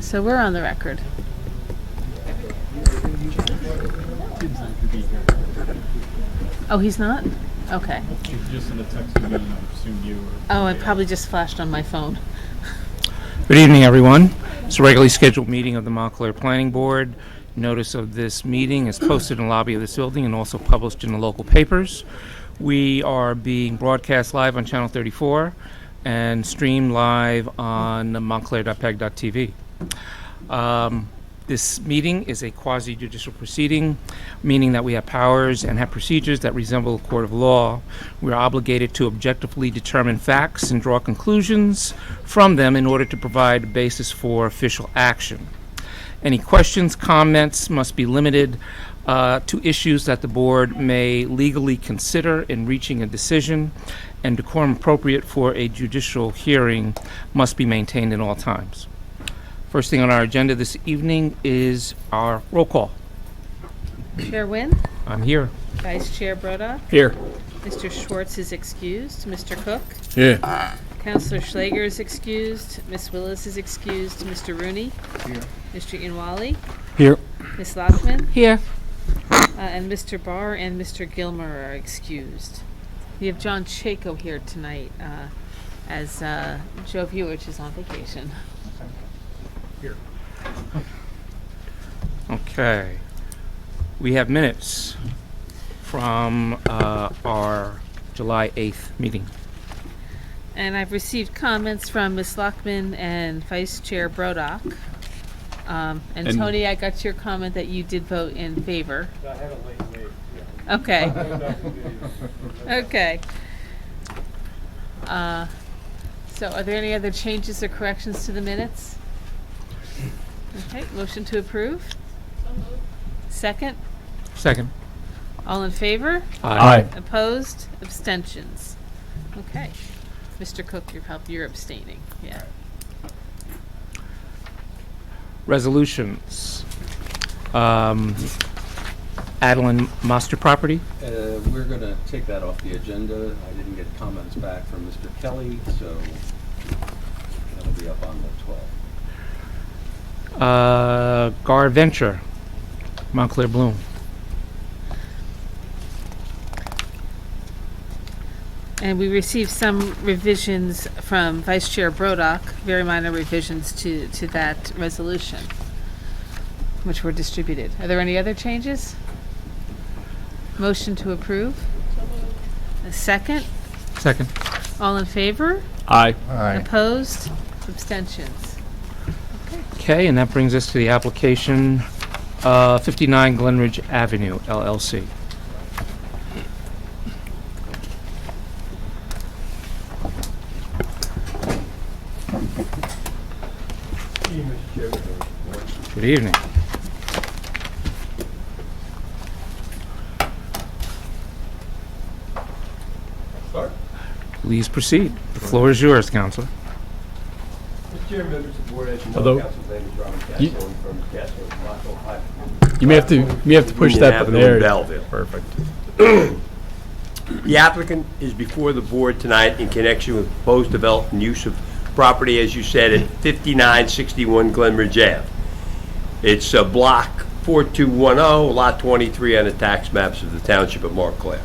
So we're on the record. Oh, he's not? Okay. Just in the text me, I assume you were... Oh, it probably just flashed on my phone. Good evening, everyone. It's a regularly scheduled meeting of the Montclair Planning Board. Notice of this meeting is posted in the lobby of this building and also published in the local papers. We are being broadcast live on Channel 34 and streamed live on montclair.peg.tv. This meeting is a quasi-judicial proceeding, meaning that we have powers and have procedures that resemble a court of law. We are obligated to objectively determine facts and draw conclusions from them in order to provide a basis for official action. Any questions, comments must be limited to issues that the board may legally consider in reaching a decision, and decorum appropriate for a judicial hearing must be maintained at all times. First thing on our agenda this evening is our roll call. Chair Wynn? I'm here. Vice Chair Brodock? Here. Mr. Schwartz is excused. Mr. Cook? Yeah. Councillor Schlager is excused. Ms. Willis is excused. Mr. Rooney? Here. Mr. Inwali? Here. Ms. Lockman? Here. And Mr. Barr and Mr. Gilmer are excused. We have John Chaco here tonight as Joe Viewich is on vacation. Here. Okay. We have minutes from our July 8th meeting. And I've received comments from Ms. Lockman and Vice Chair Brodock. And Tony, I got your comment that you did vote in favor. I had a late wave. Okay. Okay. So are there any other changes or corrections to the minutes? Okay, motion to approve? Second? Second. All in favor? Aye. Opposed? Abstentions? Okay. Mr. Cook, you're abstaining. Yeah. Resolutions. Adeline Master Property. We're going to take that off the agenda. I didn't get comments back from Mr. Kelly, so that'll be up on the 12th. Gar Venture, Montclair Bloom. And we received some revisions from Vice Chair Brodock, very minor revisions to that resolution, which were distributed. Are there any other changes? Motion to approve? A second? Second. All in favor? Aye. Opposed? Abstentions? Okay, and that brings us to the application 59 Glenridge Avenue, LLC. Good evening. Start. Please proceed. The floor is yours, Counselor. Mr. Chairman, members of the board, as you know, Although- Council's name is Robert Castro from Castro, Montclair, Ohio. You may have to push Union that button Avenue in there. Belleville. Perfect. The applicant is before the board tonight in connection with proposed development and use of property, as you said, at 5961 Glenridge Ave. It's block 4210, lot 23 on the tax maps of the Township of Montclair.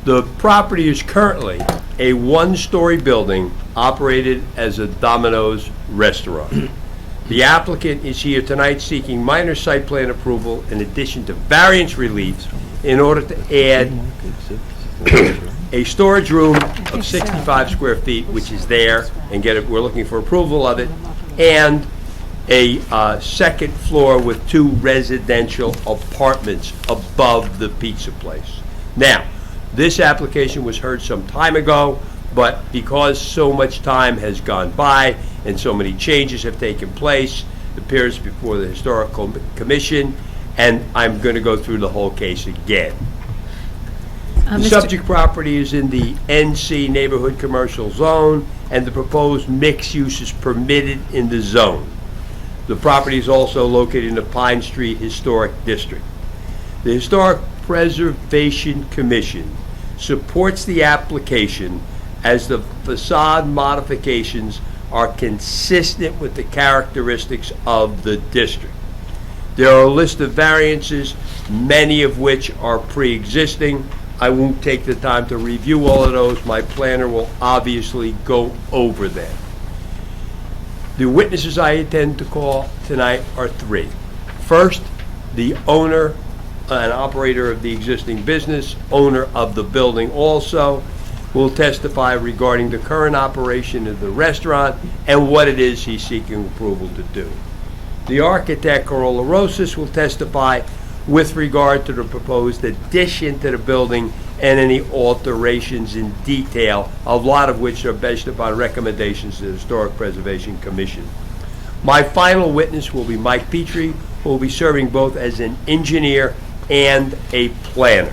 The property is currently a one-story building operated as a Domino's restaurant. The applicant is here tonight seeking minor site plan approval in addition to variance reliefs in order to add a storage room of 65 square feet, which is there, and we're looking for approval of it, and a second floor with 2 residential apartments above the pizza place. Now, this application was heard some time ago, but because so much time has gone by and so many changes have taken place, it appears before the Historical Commission, and I'm going to go through the whole case again. The subject property is in the NC Neighborhood Commercial Zone, and the proposed mixed use is permitted in the zone. The property is also located in the Pine Street Historic District. The Historic Preservation Commission supports the application as the facade modifications are consistent with the characteristics of the district. There are a list of variances, many of which are pre-existing. I won't take the time to review all of those. My planner will obviously go over them. The witnesses I intend to call tonight are three. First, the owner and operator of the existing business, owner of the building also, will testify regarding the current operation of the restaurant and what it is he's seeking approval to do. The architect, Corolla Rosas, will testify with regard to the proposed addition to the building and any alterations in detail, a lot of which are based upon recommendations to the Historic Preservation Commission. My final witness will be Mike Petrie, who will be serving both as an engineer and a planner.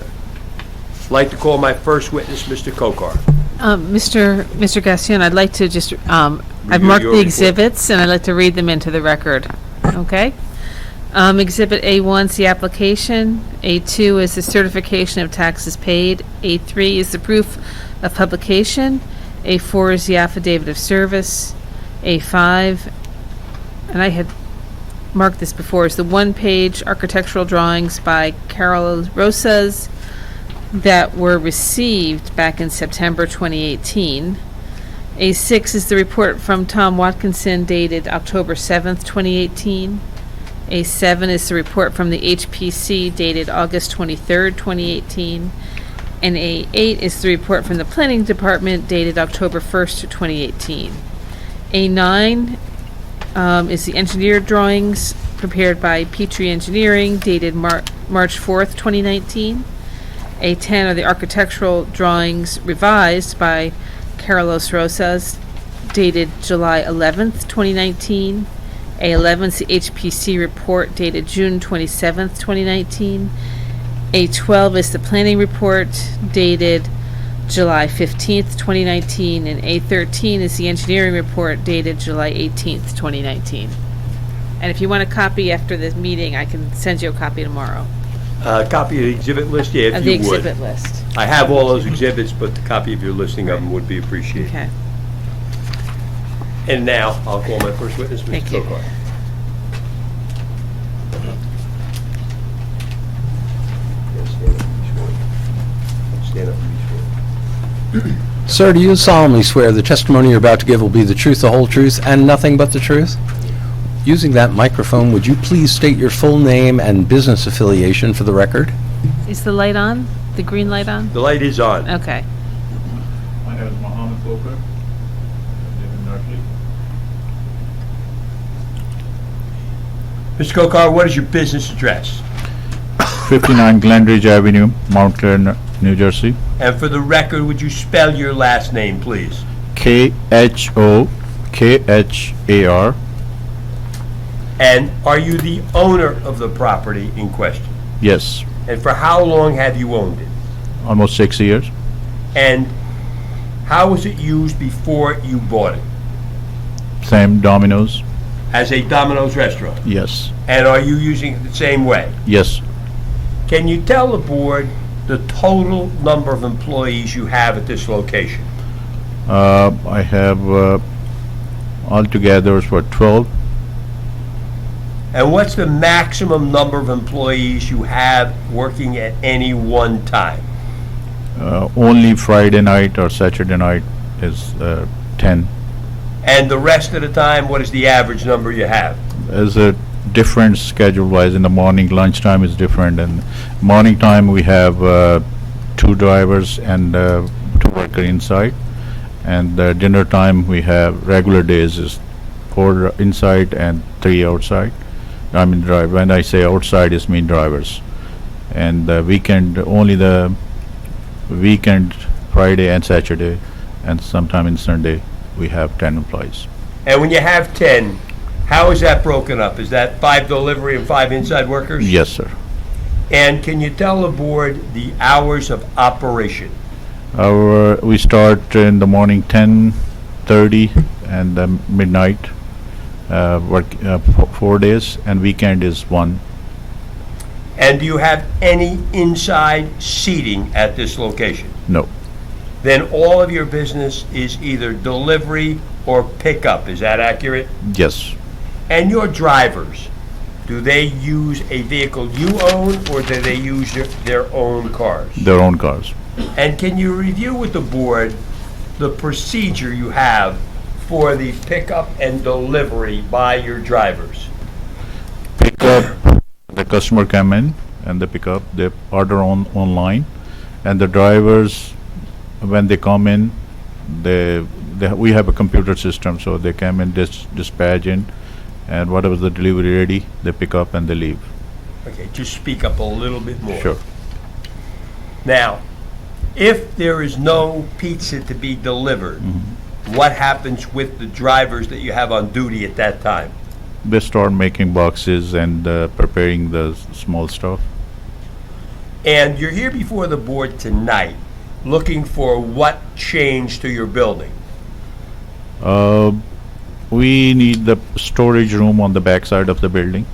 I'd like to call my first witness, Mr. Kokar. Mr. Gassion, I'd like to just, I've Review marked your the report. exhibits, and I'd like to read them into the record, okay? Exhibit A1 is the application, A2 is the certification of taxes paid, A3 is the proof of publication, A4 is the affidavit of service, A5, and I had marked this before, is the one-page architectural drawings by Carol Rosas that were received back in September 2018. A6 is the report from Tom Watkinson dated October 7th, 2018. A7 is the report from the HPC dated August 23rd, 2018. And A8 is the report from the Planning Department dated October 1st, 2018. A9 is the engineered drawings prepared by Petrie Engineering dated March 4th, 2019. A10 are the architectural drawings revised by Carlos Rosas dated July 11th, 2019. A11 is the HPC report dated June 27th, 2019. A12 is the planning report dated July 15th, 2019. And A13 is the engineering report dated July 18th, 2019. And if you want a copy after this meeting, I can send you a copy tomorrow Copy of the exhibit list, yeah, of if the you would. exhibit list. I have all those exhibits, but the copy of your listing of them would be appreciated. Okay. And now, I'll call my first witness, Mr. Thank you. Kokar. Stand up, please. Sir, do you solemnly swear the testimony you're about to give will be the truth, the whole truth, and nothing but the truth? Using that microphone, would you please state your full name and business affiliation for the record? Is the light on? The green light on? The light is on. Okay. My name is Mohammed Kokar. I live in Northley. Mr. Kokar, what is your business address? 59 Glenridge Avenue, Montclair, New Jersey. And for the record, would you spell your last name, please? Khokar. And are you the owner of the property in question? Yes, And for how long have you owned it? almost 6 years. And how was it used before you bought it? Same Domino's. As a Domino's restaurant? Yes, And are you using it the same way? yes. Can you tell the board the total number of employees you have at this location? I have altogether for 12. And what's the maximum number of employees you have working at any one time? Only Friday night or Saturday night is 10. And the rest of the time, what is the average number you have? There's a different schedule-wise. In the morning, lunchtime is different. And morning time we have 2 drivers and 2 workers inside. And dinner time we have regular days is 4 inside and 3 outside. I mean, when I say outside, is mean drivers. And the weekend, only the weekend, Friday and Saturday, and sometime in Sunday, we have 10 employees. And when you have 10, how is that broken up? Is that 5 delivery and 5 inside workers? Yes, sir. And can you tell the board the hours of operation? We start in the morning 10:30 and midnight. Work 4 days, and weekend is 1. And do you have any inside seating at this location? No. then all of your business is either delivery or pickup. Is that accurate? Yes. And your drivers, do they use a vehicle you own, or do they use their own cars? Their own cars. And can you review with the board the procedure you have for the pickup and delivery by your drivers? Pick up, the customer come in and they pick up, they order online, and the drivers, when they come in, we have a computer system, so they come in, dispatch in, and whatever the delivery ready, they pick up and they leave. Okay, just speak up a little bit more. Sure. Now, if there is no pizza to be delivered, what happens with the drivers that you have on duty at that time? They start making boxes and preparing the small stuff. And you're here before the board tonight, looking for what change to your building? We need the storage room on the back side of the building.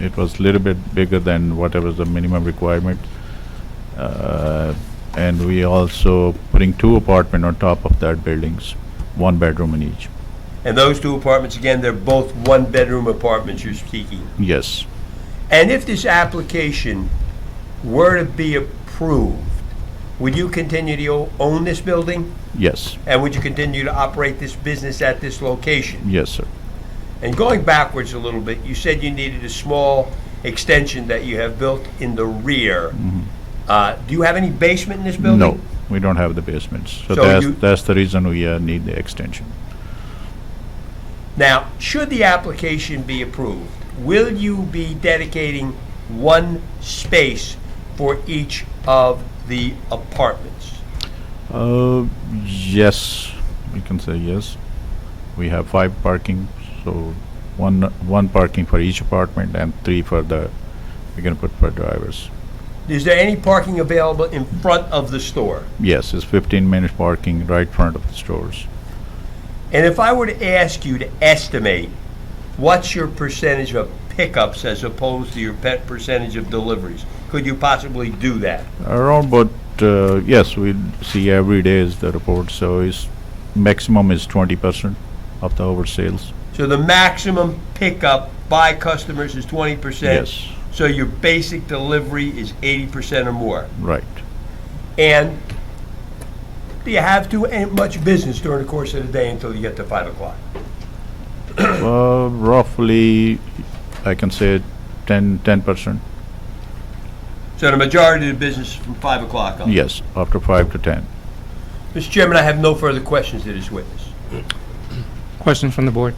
It was a little bit bigger than whatever the minimum requirement. And we also putting 2 apartments on top of that buildings, 1 bedroom in each. And those 2 apartments, again, they're both 1-bedroom apartments you're seeking. Yes. And if this application were to be approved, would you continue to own this building? Yes. And would you continue to operate this business at this location? Yes, sir. And going backwards a little bit, you said you needed a small extension that you have built in the rear. Do you have any basement in this building? No, we don't have the basements. So, So that's the reason we need the extension. Now, should the application be approved, will you be dedicating 1 space for each of the apartments? Yes, we can say yes. We have 5 parking, so one parking for each apartment and 3 for we're gonna put for drivers. Is there any parking available in front of the store? Yes, it's 15-minute parking right front of the stores. And if I were to ask you to estimate, what's your percentage of pickups as opposed to your percentage of deliveries? Could you possibly do that? Around about, yes, we see every day is the report, so maximum is 20% of the over sales. So the maximum pickup by customers is 20%? Yes. So your basic delivery is 80% or more? Right. And do you have much business during the course of the day until you get to 5 o'clock? Roughly, I can say 10%. So the majority of the business is from 5 o'clock on? Yes, after 5 to 10. Mr. Chairman, I have no further questions to this witness. Questions from the board?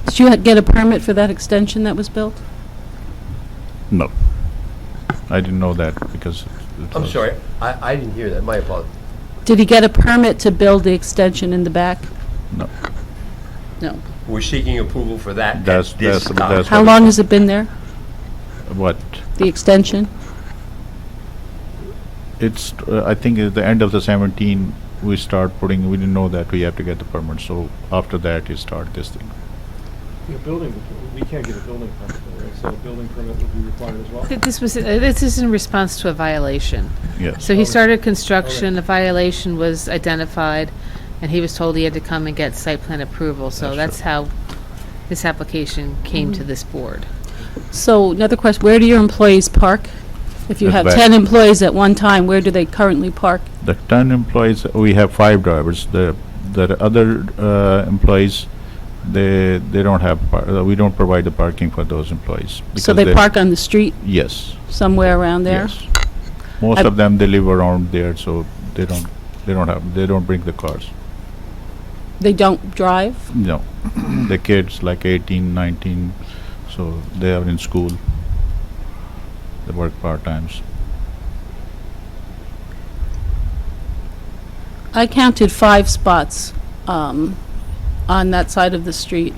Did you get a permit for that extension that was built? No. I didn't know that because I'm sorry, I didn't hear that, my apologies. Did he get a permit to build the extension in the back? No. No. We're seeking approval for that at That's- this that's- time. that's- How long has it been there, What? the extension? It's, I think at the end of the 17, we didn't know that we have to get the permit, so after that, you start this thing. We can't get a building permit, right? So a building permit would be required as well? This is in response to a violation. Yes. So he started construction, a violation was identified, and he was told he had to come and get site plan approval. So That's that's how this application came to this board. So another question, where do your employees park? If you At have back. 10 employees at one time, where do they currently park? The 10 employees, we have 5 drivers. The other employees, they don't have, we don't provide the parking for those employees. So because they park on the street Yes. somewhere around there? Yes. Most of them, they live around there, so they don't bring the cars. They don't drive? No. The kids like 18, 19, so they are in school. They work part-times. I counted 5 spots on that side of the street.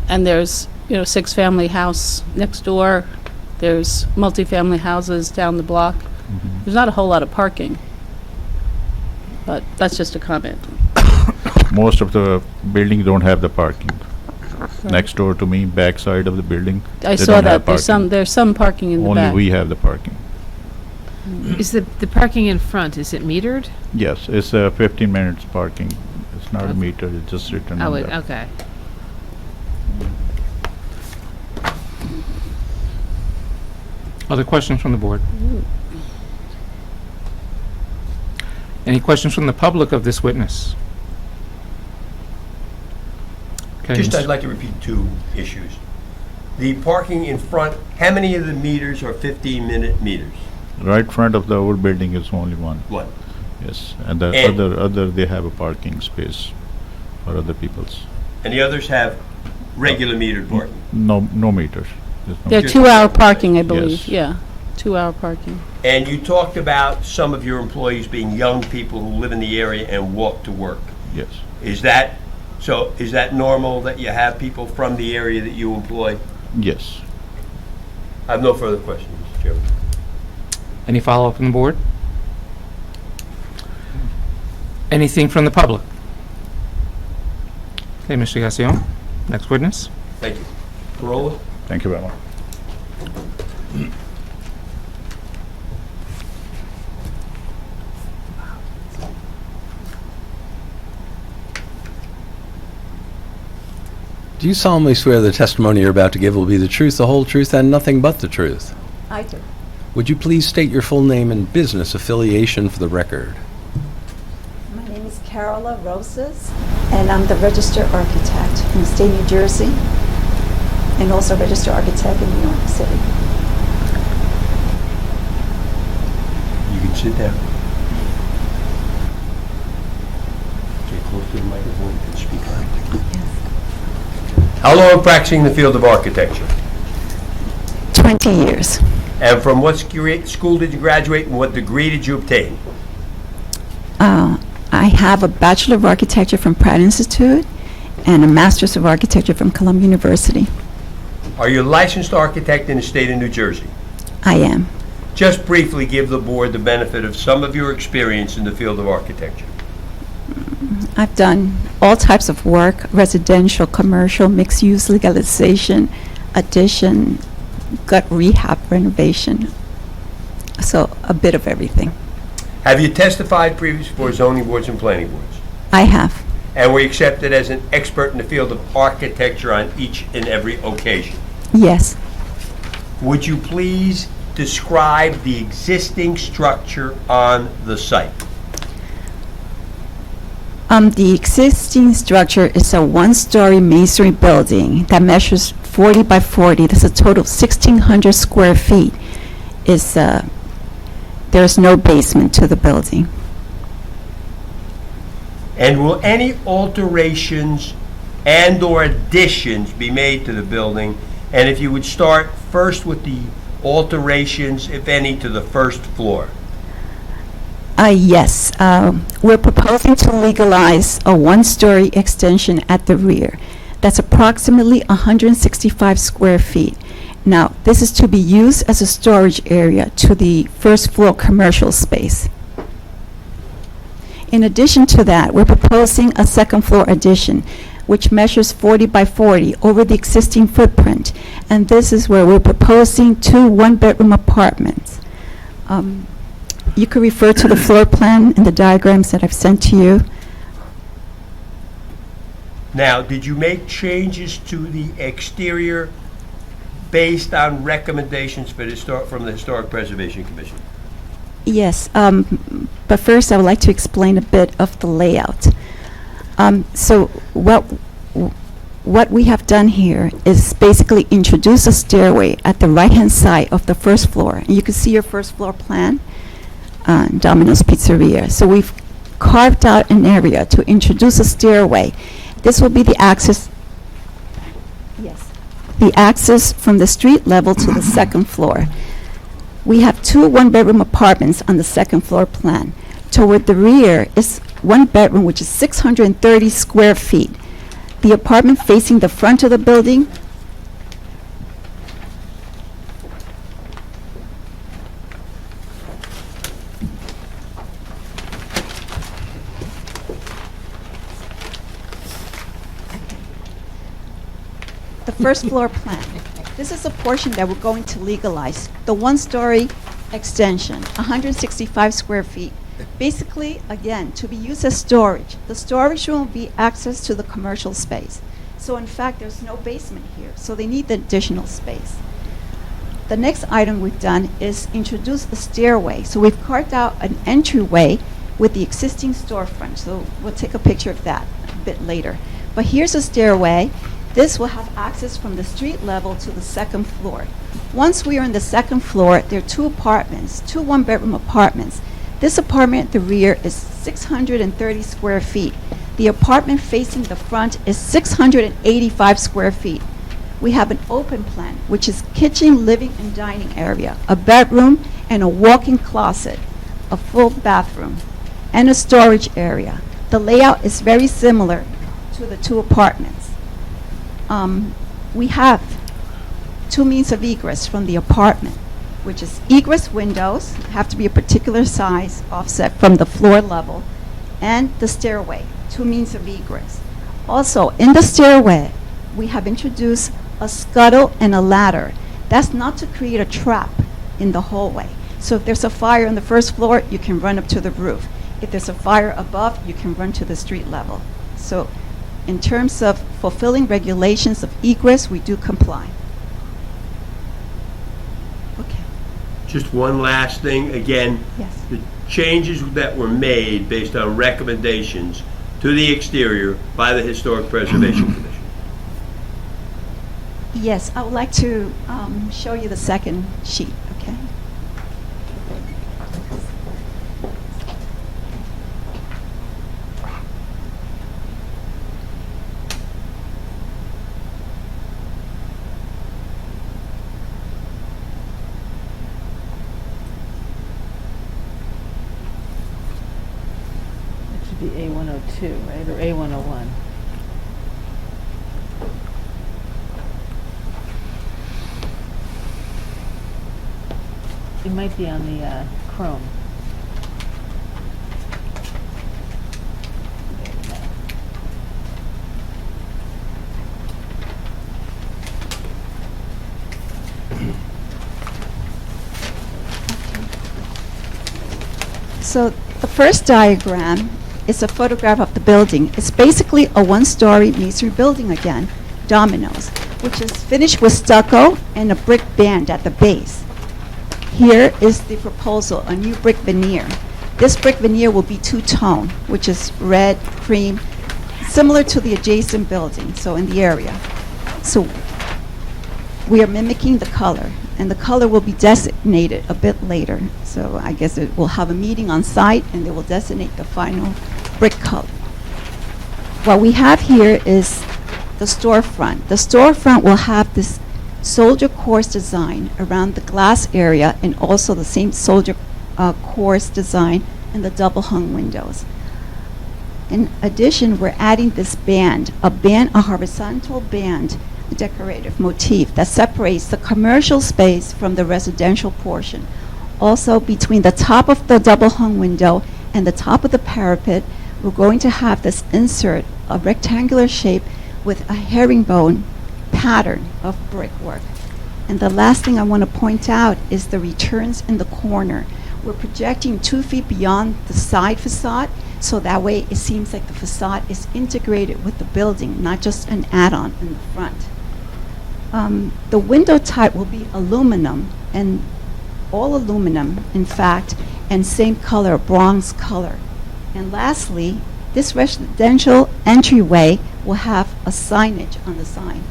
And there's, 6-family house next door. There's multifamily houses down the block. There's not a whole lot of parking. But that's just a comment. Most of the buildings don't have the parking. Next door to me, back side of the building, I they saw don't have that. There's parking. some parking in the Only back. we have the parking. Is the parking in front, is it metered? Yes, it's 15 minutes parking. It's not a meter, it's just written Oh, on wait, there. okay. Other questions from the board? Any questions from the public of this witness? Okay, Just, Mr. I'd like to repeat two issues. The parking in front, how many of the meters are 15-minute meters? Right front of the old building is only one, One. yes. And the And- other, they have a parking space for other people's. And the others have regular metered parking? No meters. There's no They're Just- 2-hour parking, I believe, Yes. yeah. 2-hour parking. And you talked about some of your employees being young people who live in the area and walk to work. Yes, Is that normal that you have people from the area that you employ? yes. I have no further questions, Mr. Chairman. Any follow-up from the board? Anything from the public? Okay, Mr. Gassion, next witness. Thank you. Corolla? Thank you very much. Do you solemnly swear the testimony you're about to give will be the truth, the whole truth, and nothing but the truth? I do. Would you please state your full name and business affiliation for the record? My name is Carola Rosas, and I'm the registered architect in the state of New Jersey, and also registered architect in New York City. You can sit down. Get close to the microphone and speak on. How long practicing in the field of architecture? 20 years. And from what school did you graduate and what degree did you obtain? I have a Bachelor of Architecture from Pratt Institute and a Master's of Architecture from Columbia University. Are you a licensed architect in the state of New Jersey? I am. Just briefly give the board the benefit of some of your experience in the field of architecture. I've done all types of work: residential, commercial, mixed-use, legalization, addition, gut rehab, renovation. So a bit of everything. Have you testified previously before zoning boards and planning boards? I have. And were you accepted as an expert in the field of architecture on each and every occasion? Yes. Would you please describe the existing structure on the site? The existing structure is a one-story masonry building that measures 40 by 40. That's a total of 1,600 square feet. There's no basement to the building. And will any alterations and/or additions be made to the building? And if you would start first with the alterations, if any, to the first floor? Yes. We're proposing to legalize a one-story extension at the rear. That's approximately 165 square feet. Now, this is to be used as a storage area to the first floor commercial space. In addition to that, we're proposing a second floor addition, which measures 40 by 40 over the existing footprint. And this is where we're proposing 2 one-bedroom apartments. You could refer to the floor plan and the diagrams that I've sent to you. Now, did you make changes to the exterior based on recommendations from the Historic Preservation Commission? Yes, but first I would like to explain a bit of the layout. So what we have done here is basically introduce a stairway at the right-hand side of the first floor. And you can see your first floor plan, Domino's Pizzeria. So we've carved out an area to introduce a stairway. This will be the access. Yes. The access from the street level to the second floor. We have 2 one-bedroom apartments on the second floor plan. Toward the rear is 1 bedroom, which is 630 square feet. The apartment facing the front of the building the first floor plan. This is a portion that we're going to legalize. The one-story extension, 165 square feet. Basically, again, to be used as storage. The storage room will be access to the commercial space. So in fact, there's no basement here, so they need the additional space. The next item we've done is introduce a stairway. So we've carved out an entryway with the existing storefront. So we'll take a picture of that a bit later. But here's a stairway. This will have access from the street level to the second floor. Once we are on the second floor, there are two apartments, two one-bedroom apartments. This apartment at the rear is 630 square feet. The apartment facing the front is 685 square feet. We have an open plan, which is kitchen, living, and dining area, a bedroom, and a walk-in closet, a full bathroom, and a storage area. The layout is very similar to the two apartments. We have two means of egress from the apartment, which is egress windows, have to be a particular size, offset from the floor level, and the stairway, two means of egress. Also, in the stairway, we have introduced a scuttle and a ladder. That's not to create a trap in the hallway. So if there's a fire on the first floor, you can run up to the roof. If there's a fire above, you can run to the street level. So in terms of fulfilling regulations of egress, we do comply. Okay. Just one last thing, again, Yes. the changes that were made based on recommendations to the exterior by the Historic Preservation Commission. Yes, I would like to show you the second sheet, okay? It should be A102, right, or A101? It might be on the Chrome. So the first diagram is a photograph of the building. It's basically a one-story masonry building again, Domino's, which is finished with stucco and a brick band at the base. Here is the proposal, a new brick veneer. This brick veneer will be two-tone, which is red, cream, similar to the adjacent building, so in the area. So we are mimicking the color, and the color will be designated a bit later. So I guess we'll have a meeting on site, and they will designate the final brick color. What we have here is the storefront. The storefront will have this soldier course design around the glass area, and also the same soldier course design in the double hung windows. In addition, we're adding this band, a horizontal band decorative motif that separates the commercial space from the residential portion. Also, between the top of the double hung window and the top of the parapet, we're going to have this insert, a rectangular shape with a herringbone pattern of brickwork. And the last thing I want to point out is the returns in the corner. We're projecting 2 feet beyond the side facade, so that way it seems like the facade is integrated with the building, not just an add-on in the front. The window type will be aluminum, and all aluminum, in fact, and same color, bronze color. And lastly, this residential entryway will have a signage on the sign,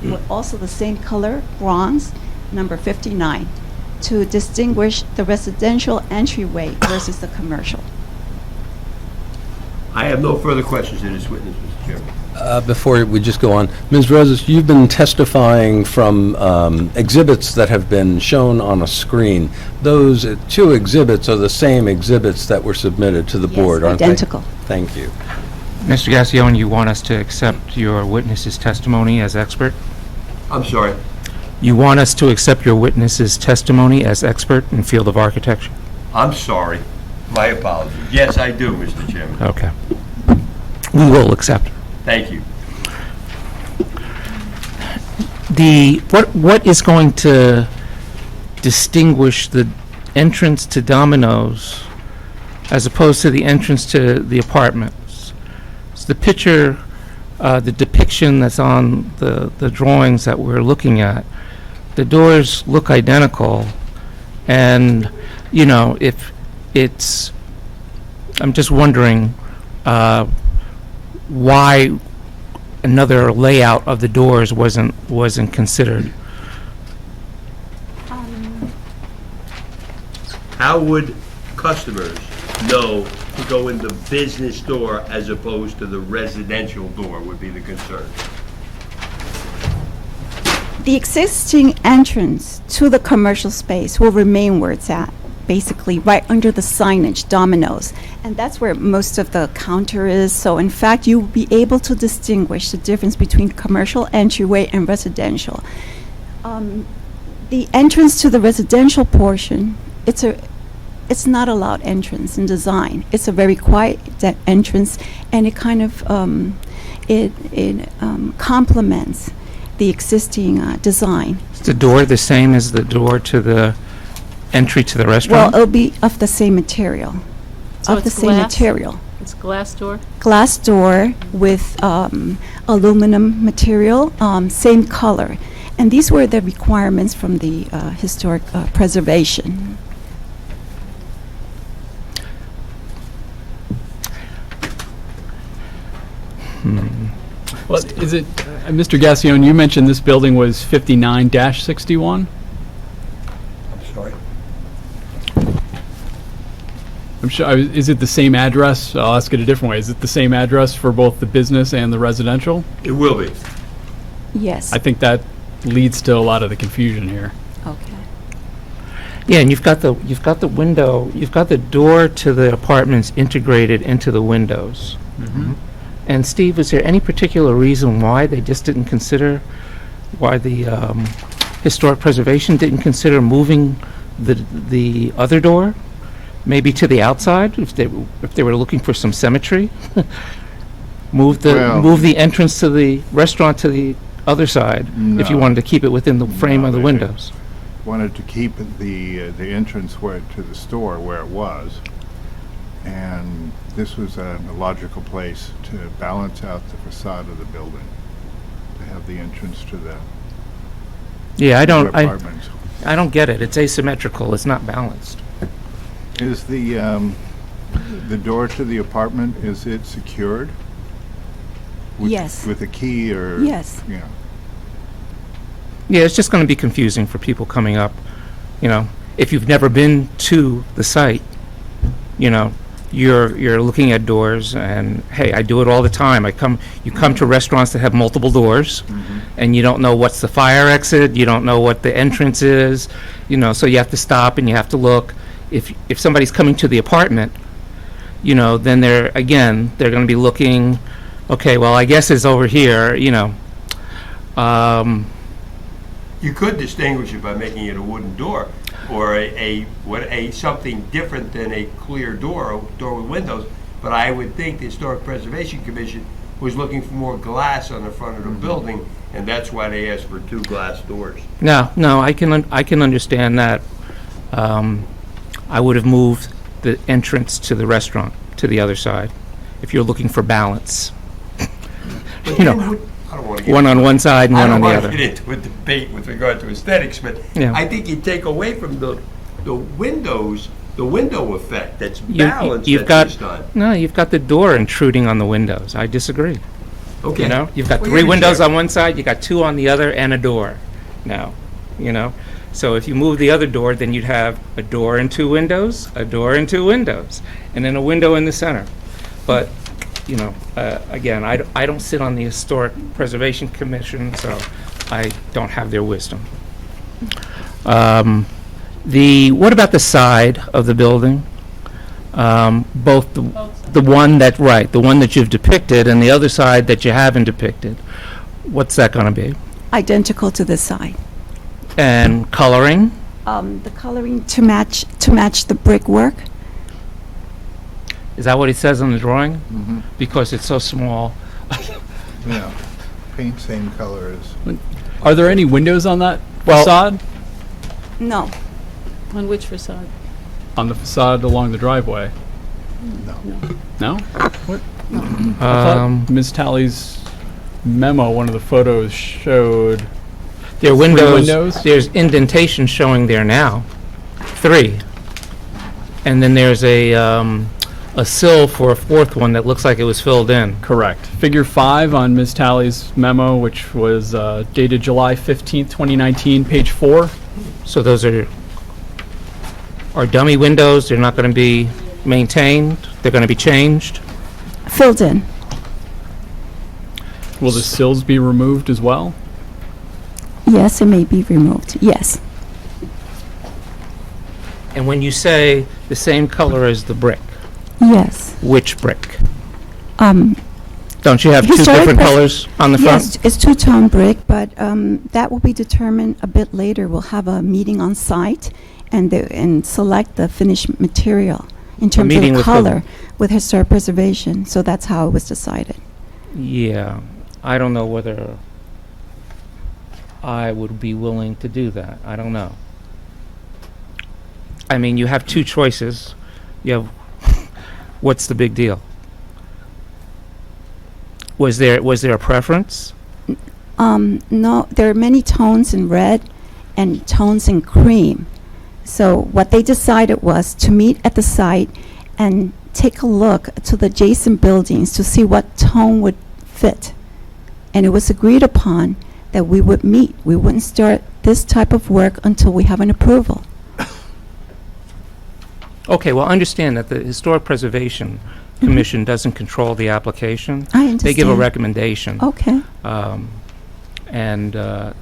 with also the same color, bronze, number 59, to distinguish the residential entryway versus the commercial. I have no further questions to this witness, Mr. Chairman. Before we just go on, Ms. Rosas, you've been testifying from exhibits that have been shown on a screen. Those two exhibits are the same exhibits that were submitted to the board, aren't they? Identical. Thank you. Mr. Gassion, you want us to accept your witness's testimony as expert? I'm sorry. You want us to accept your witness's testimony as expert in field of architecture? I'm sorry. My apologies. Yes, I do, Mr. Chairman. Okay. We will accept. Thank you. What is going to distinguish the entrance to Domino's as opposed to the entrance to the apartments. So the picture, the depiction that's on the drawings that we're looking at, the doors look identical, and, you know, if it's, I'm just wondering why another layout of the doors wasn't considered. How would customers know to go in the business door as opposed to the residential door would be the concern? The existing entrance to the commercial space will remain where it's at, basically right under the signage, Domino's. And that's where most of the counter is. So in fact, you will be able to distinguish the difference between commercial entryway and residential. The entrance to the residential portion, it's not a loud entrance in design. It's a very quiet entrance, and it kind of complements the existing design. Is the door the same as the door to the entry to the Well, restaurant? it'll be of the same material. So Of the it's same glass? material. It's glass door? Glass door with aluminum material, same color. And these were the requirements from the historic preservation. Well, is it, Mr. Gassion, you mentioned this building was 59-61? Sorry? I'm sure, is it the same address? I'll ask it a different way. Is it the same address for both the business and the residential? It will be. Yes. I think that leads to a lot of the confusion here. Okay. Yeah, and you've got the window, you've got the door to the apartments integrated into the windows. And Steve, was there any particular reason why they just didn't consider, why the historic preservation didn't consider moving the other door, maybe to the outside, if they were looking for some symmetry? Move the entrance to the restaurant to the other side, if you No. wanted to keep it within the frame No, of the they windows. Wanted to keep the entrance to the store where it was, and this was a logical place to balance out the facade of the building, to have the entrance to the Yeah, I apartments. don't get it. It's asymmetrical. It's not balanced. Is the door to the apartment, is it secured? Yes. With a key or? Yes. Yeah. Yeah, it's just going to be confusing for people coming up. You know, if you've never been to the site, you know, you're looking at doors, and hey, I do it all the time. You come to restaurants that have multiple doors, and you don't know what's the fire exit, you don't know what the entrance is, you know, so you have to stop and you have to look. If somebody's coming to the apartment, you know, then they're going to be looking, okay, well, I guess it's over here, you know. You could distinguish it by making it a wooden door, or a something different than a clear door, a door with windows. But I would think the Historic Preservation Commission was looking for more glass on the front of the building, and that's why they asked for 2 glass doors. No, I can understand that. I would have moved the entrance to the restaurant to the other side, if you're looking for balance. But You then know, I don't want to get one on one side and one on the I other. don't want to get into a debate with regard to aesthetics, but Yeah. I think you take away from the windows, the window effect that's You- balanced you've at got this time. No, you've got the door intruding on the windows. I disagree. Okay. You know, you've got Well, 3 you're the windows chair. on one side, you got 2 on the other, and a door now, you know? So if you move the other door, then you'd have a door and 2 windows, a door and 2 windows, and then a window in the center. But, you know, again, I don't sit on the Historic Preservation Commission, so I don't have their wisdom. What about the side of the building? Both the one that you've depicted and the other side that you haven't depicted. What's that going to be? Identical to this side. And coloring? The coloring to match the brickwork. Is that what it says on the drawing? Because it's so small. Yeah. Paint same color as. Are there any windows on that Well- facade? No. On which facade? on the facade along the driveway? No? What? I thought Ms. Talley's memo, one of the photos showed There are 3 windows, there's indentation showing there now, 3. And then there's a sill for a 4th one that looks like it was filled in. Correct. Figure 5 on Ms. Talley's memo, which was dated July 15th, 2019, page 4. So those are dummy windows, they're not going to be maintained, they're going to be changed. Filled in. Will the sills be removed as well? Yes, it may be removed. Yes. And when you say the same color as the brick, Yes. which brick? Um, Don't you have 2 Historic different pres- colors on the front? Yes, it's two-tone brick, but that will be determined a bit later. We'll have a meeting on site and select the finished material in terms meeting of with the- color with historic preservation. So that's how it was decided. Yeah, I don't know whether I would be willing to do that. I don't know. I mean, you have 2 choices. You have, what's the big deal? Was there a preference? No, there are many tones in red and tones in cream. So what they decided was to meet at the site and take a look to the adjacent buildings to see what tone would fit. And it was agreed upon that we would meet. We wouldn't start this type of work until we have an approval. Okay, well, understand that the Historic Preservation Commission doesn't control the application. I understand. They give a recommendation. Okay.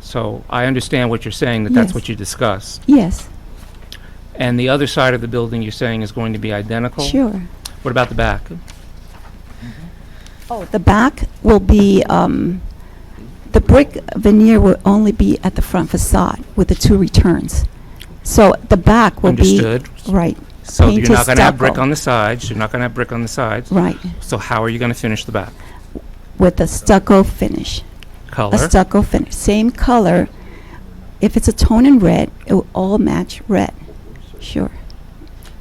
So I understand what you're saying, that that's Yes. what you discussed. Yes, And the other side of the building you're saying is going to be identical? sure. What about the back? Oh, the back will be, the brick veneer will only be at the front facade with the 2 returns. So the back will be. Understood. Right, So you're painted not going to have brick stucco. on the sides, you're not going to have brick on the sides. Right, So how are you going to finish the back? with a stucco finish. A Color? stucco finish, same color. If it's a tone in red, it will all match red. Sure.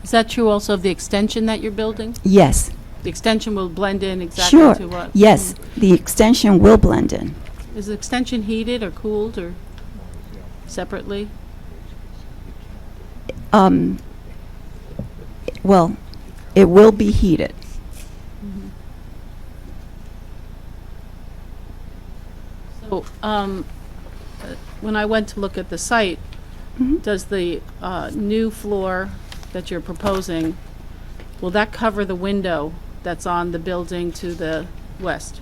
Is that true also of the extension that you're building? Yes, The extension will blend in exactly sure. to what? Yes, the extension will blend in. Is the extension heated or cooled or separately? Well, it will be heated. So, when I went to look at the site, Mhm. does the new floor that you're proposing, will that cover the window that's on the building to the west?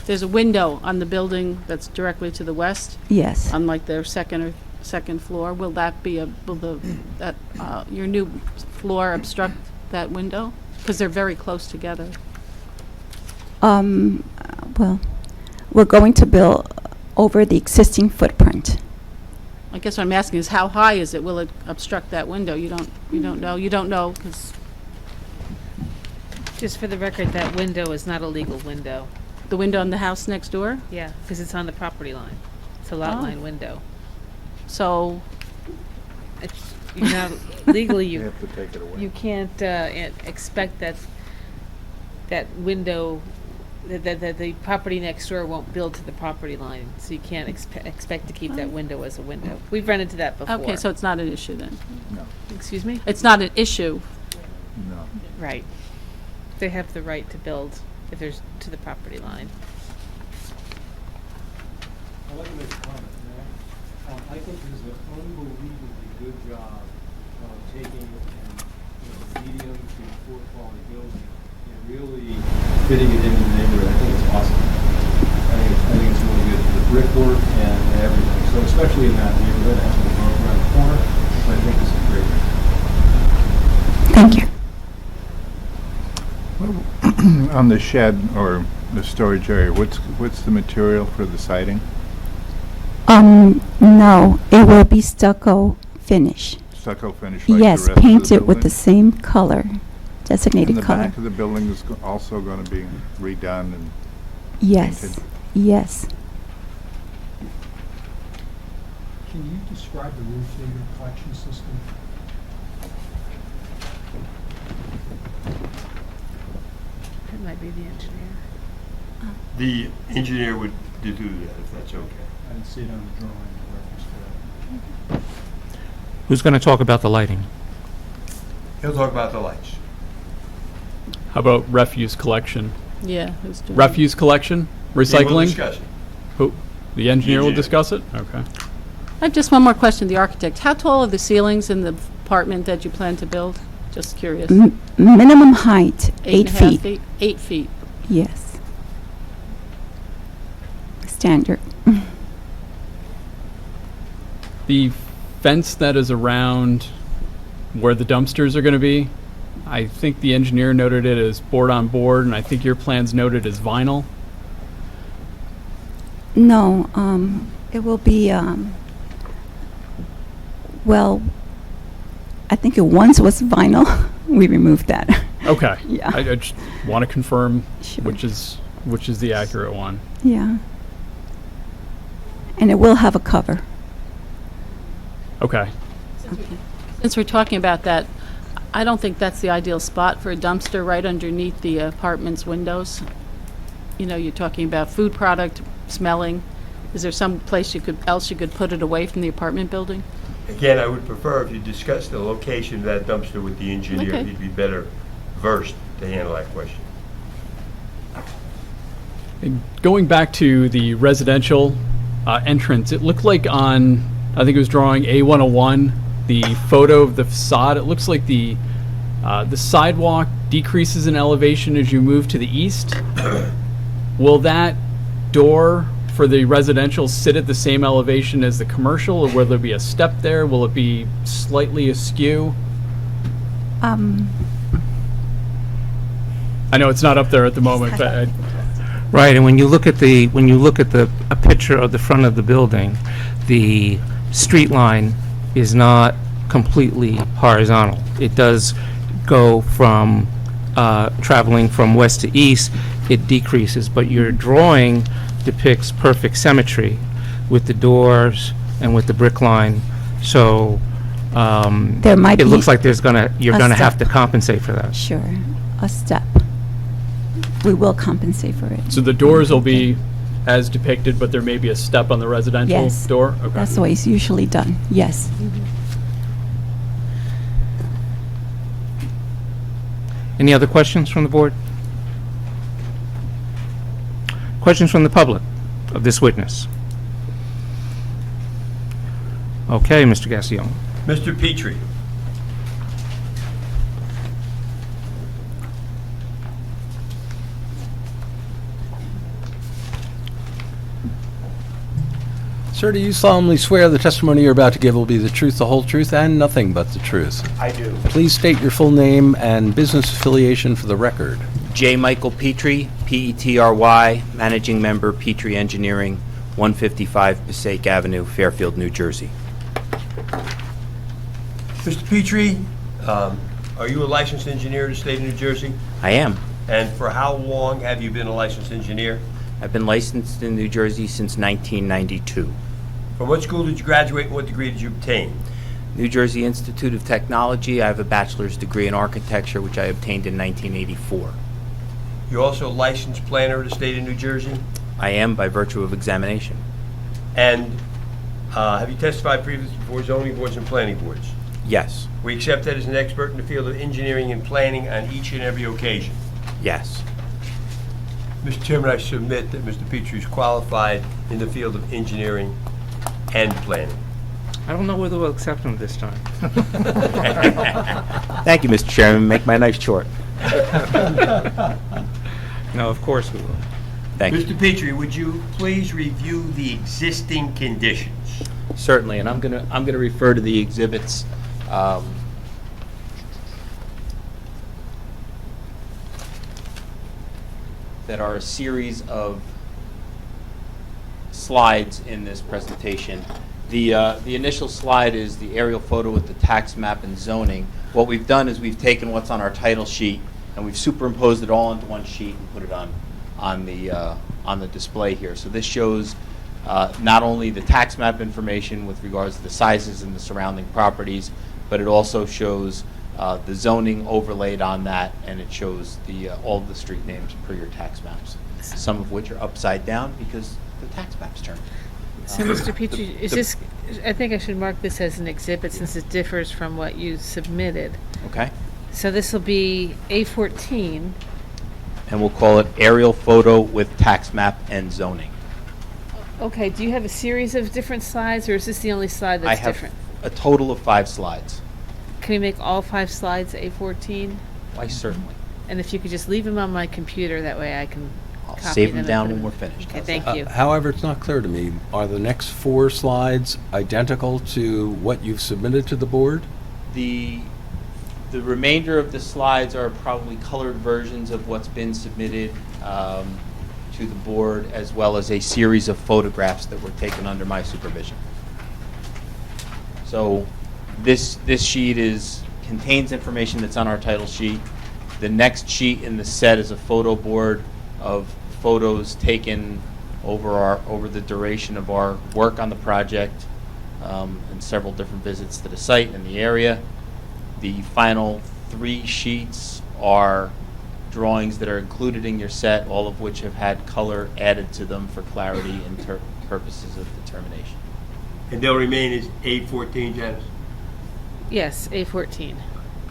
There's a window on the building that's directly to the west, Yes. on like their second floor. Will that be your new floor obstruct that window? Because they're very close together. Well, we're going to build over the existing footprint. I guess what I'm asking is how high is it? Will it obstruct that window? You don't know? You don't know because Just for the record, that window is not a legal window. the window on the house next door? Yeah, because it's on the property line. It's a lot Oh. line window. So, It's, you're not, legally, You you, have to take it away. you can't expect that window, that the property next door won't build to the property line, so you can't expect to keep that window as a window. We've run into that before. okay, so it's not an issue then. No, Excuse me? It's not an issue. no. Right. They have the right to build if there's to the property line. I'd like to make a comment, may I? I think this is an unbelievably good job of taking a medium to poor quality building and really fitting it into the neighborhood. I think it's awesome. I think it's really good, the brickwork and everything. So especially in that neighborhood, having the road around the corner, I think this is great. Thank you. On the shed or the storage area, what's the material for the siding? No, it will be stucco finish. Stucco finish like the Yes, rest of the painted with the building? same color, designated And the color. back of the building is also going to be redone and Yes, painted. yes. Can you describe the roof leader collection system? It might be the engineer. The engineer would do that, if that's okay. I didn't see it on the drawing in reference to that. Who's going to talk about the lighting? He'll talk about the lights. How about refuse collection? Yeah, who's doing? Refuse collection, He will recycling? discuss it. Who? The engineer will engineer. discuss it? Okay. I have just one more question, the architect. How tall are the ceilings in the apartment that you plan to build? Just curious. Minimum height, 8 8.5 feet. 8 feet. Yes. Standard. The fence that is around where the dumpsters are going to be, I think the engineer noted it as board on board, and I think your plans noted as vinyl. No, it will be, well, I think it once was vinyl. We removed that. Okay. Yeah. I just want to confirm Sure. which is the accurate one. Yeah. And it will have a cover. Okay. Since we're talking about that, I don't think that's the ideal spot for a dumpster right underneath the apartment's windows. You know, you're talking about food product smelling. Is there some place else you could put it away from the apartment building? Again, I would prefer if you discuss the location of that dumpster with the engineer. Okay. He'd be better versed to handle that question. And going back to the residential entrance, it looked like on, I think it was drawing A101, the photo of the facade, it looks like the sidewalk decreases in elevation as you move to the east. Will that door for the residential sit at the same elevation as the commercial, or will there be a step there? Will it be slightly askew? I know it's not up there at the moment, but Right, and when you look at a picture of the front of the building, the street line is not completely horizontal. It does go from traveling from west to east, it decreases, but your drawing depicts perfect symmetry with the doors and with the brick line. So There might it be looks like you're a gonna have to step. compensate for that. Sure, a step. We will compensate for it. so the doors will be as depicted, but there may be a step on the residential Yes. door? Okay. That's the way it's usually done, yes. Any other questions from the board? Questions from the public of this witness? Okay, Mr. Gassion. Mr. Petrie. Sir, do you solemnly swear the testimony you're about to give will be the truth, the whole truth, and nothing but the truth? I do. Please state your full name and business affiliation for the record. J. Michael Petrie, P-E-T-R-Y, Managing Member, Petrie Engineering, 155 Passaic Avenue, Fairfield, New Jersey. Mr. Petrie, are you a licensed engineer in the state of New Jersey? I am. And for how long have you been a licensed engineer? I've been licensed in New Jersey since 1992. From what school did you graduate and what degree did you obtain? New Jersey Institute of Technology. I have a bachelor's degree in architecture, which I obtained in 1984. You're also a licensed planner of the state of New Jersey? I am by virtue of examination. And have you testified previously before zoning boards and planning boards? Yes. We accept that as an expert in the field of engineering and planning on each and every occasion. Yes. Mr. Chairman, I submit that Mr. Petrie is qualified in the field of engineering and planning. I don't know whether we'll accept him this time. Thank you, Mr. Chairman. Make my night short. No, of course we will. Thank you. Mr. Petrie, would you please review the existing conditions? Certainly, and I'm gonna refer to the exhibits. That are a series of slides in this presentation. The initial slide is the aerial photo with the tax map and zoning. What we've done is we've taken what's on our title sheet and we've superimposed it all into one sheet and put it on the display here. So this shows not only the tax map information with regards to the sizes and the surrounding properties, but it also shows the zoning overlaid on that, and it shows all of the street names per your tax maps, some of which are upside down because the tax maps turned. So, Mr. Petrie, is this, I think I should mark this as an exhibit since it differs from what you submitted. Okay? So this will be A14. And we'll call it aerial photo with tax map and zoning. Okay, do you have a series of different slides, or is this the only slide I that's have different? a total of 5 slides. Can we make all 5 slides A14? Why, certainly. And if you could just leave them on my computer, that way I can I'll copy save them them and down put when them- we're finished. Okay, How's thank that? you. However, it's not clear to me, are the next 4 slides identical to what you've submitted to the board? The remainder of the slides are probably colored versions of what's been submitted to the board, as well as a series of photographs that were taken under my supervision. So this sheet contains information that's on our title sheet. The next sheet in the set is a photo board of photos taken over the duration of our work on the project, and several different visits to the site and the area. The final 3 sheets are drawings that are included in your set, all of which have had color added to them for clarity and purposes of determination. And they'll remain as A14, Janice? Yes, A14.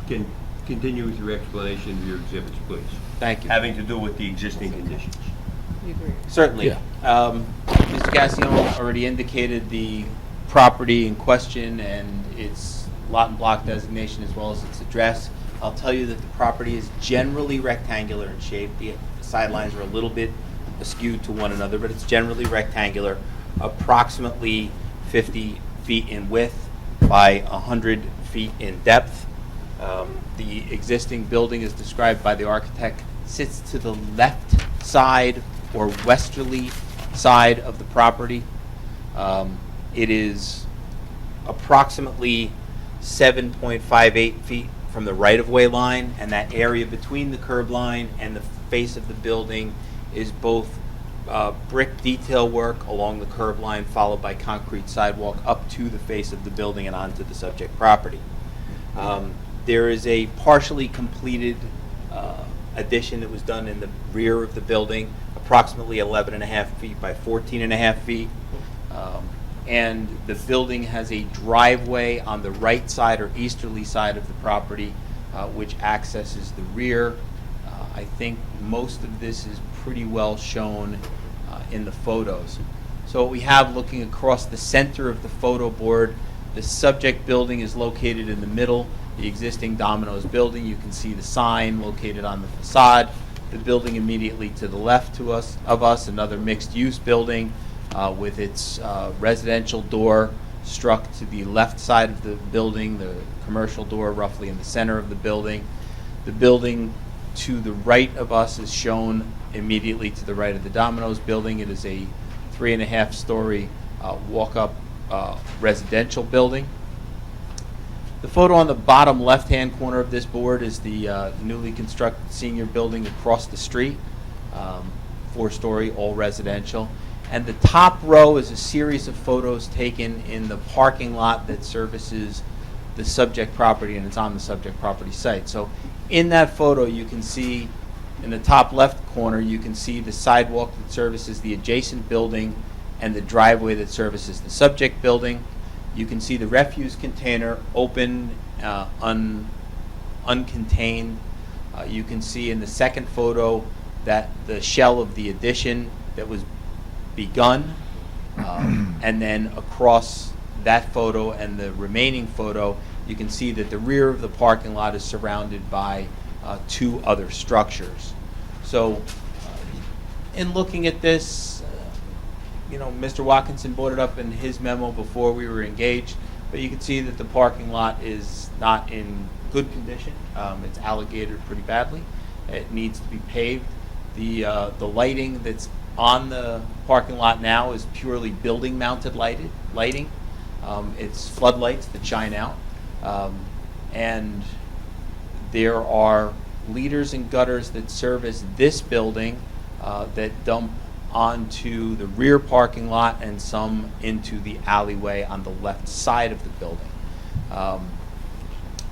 Can continue with your explanation of your exhibits, please. Thank you. Having to do with the existing conditions. You agree? Certainly. Yeah. Mr. Gassion already indicated the property in question and its lot and block designation as well as its address. I'll tell you that the property is generally rectangular in shape. The sidelines are a little bit askew to one another, but it's generally rectangular, approximately 50 feet in width by 100 feet in depth. The existing building, as described by the architect, sits to the left side or westerly side of the property. It is approximately 7.58 feet from the right-of-way line, and that area between the curb line and the face of the building is both brick detail work along the curb line, followed by concrete sidewalk up to the face of the building and onto the subject property. There is a partially completed addition that was done in the rear of the building, approximately 11.5 feet by 14.5 feet. And the building has a driveway on the right side or easterly side of the property, which accesses the rear. I think most of this is pretty well shown in the photos. So what we have looking across the center of the photo board, the subject building is located in the middle. The existing Domino's building, you can see the sign located on the facade. The building immediately to the left of us, another mixed-use building with its residential door struck to the left side of the building, the commercial door roughly in the center of the building. The building to the right of us is shown immediately to the right of the Domino's building. It is a 3.5-story walk-up residential building. The photo on the bottom left-hand corner of this board is the newly constructed senior building across the street, 4-story, all residential. And the top row is a series of photos taken in the parking lot that services the subject property, and it's on the subject property site. So in that photo, you can see in the top left corner, you can see the sidewalk that services the adjacent building and the driveway that services the subject building. You can see the refuse container open, uncontained. You can see in the second photo that the shell of the addition that was begun, and then across that photo and the remaining photo, you can see that the rear of the parking lot is surrounded by 2 other structures. So in looking at this, Mr. Watkinson brought it up in his memo before we were engaged, but you can see that the parking lot is not in good condition. It's alligated pretty badly. It needs to be paved. The lighting that's on the parking lot now is purely building mounted lighting. It's floodlights that shine out. And there are leaders and gutters that service this building that dump onto the rear parking lot and some into the alleyway on the left side of the building.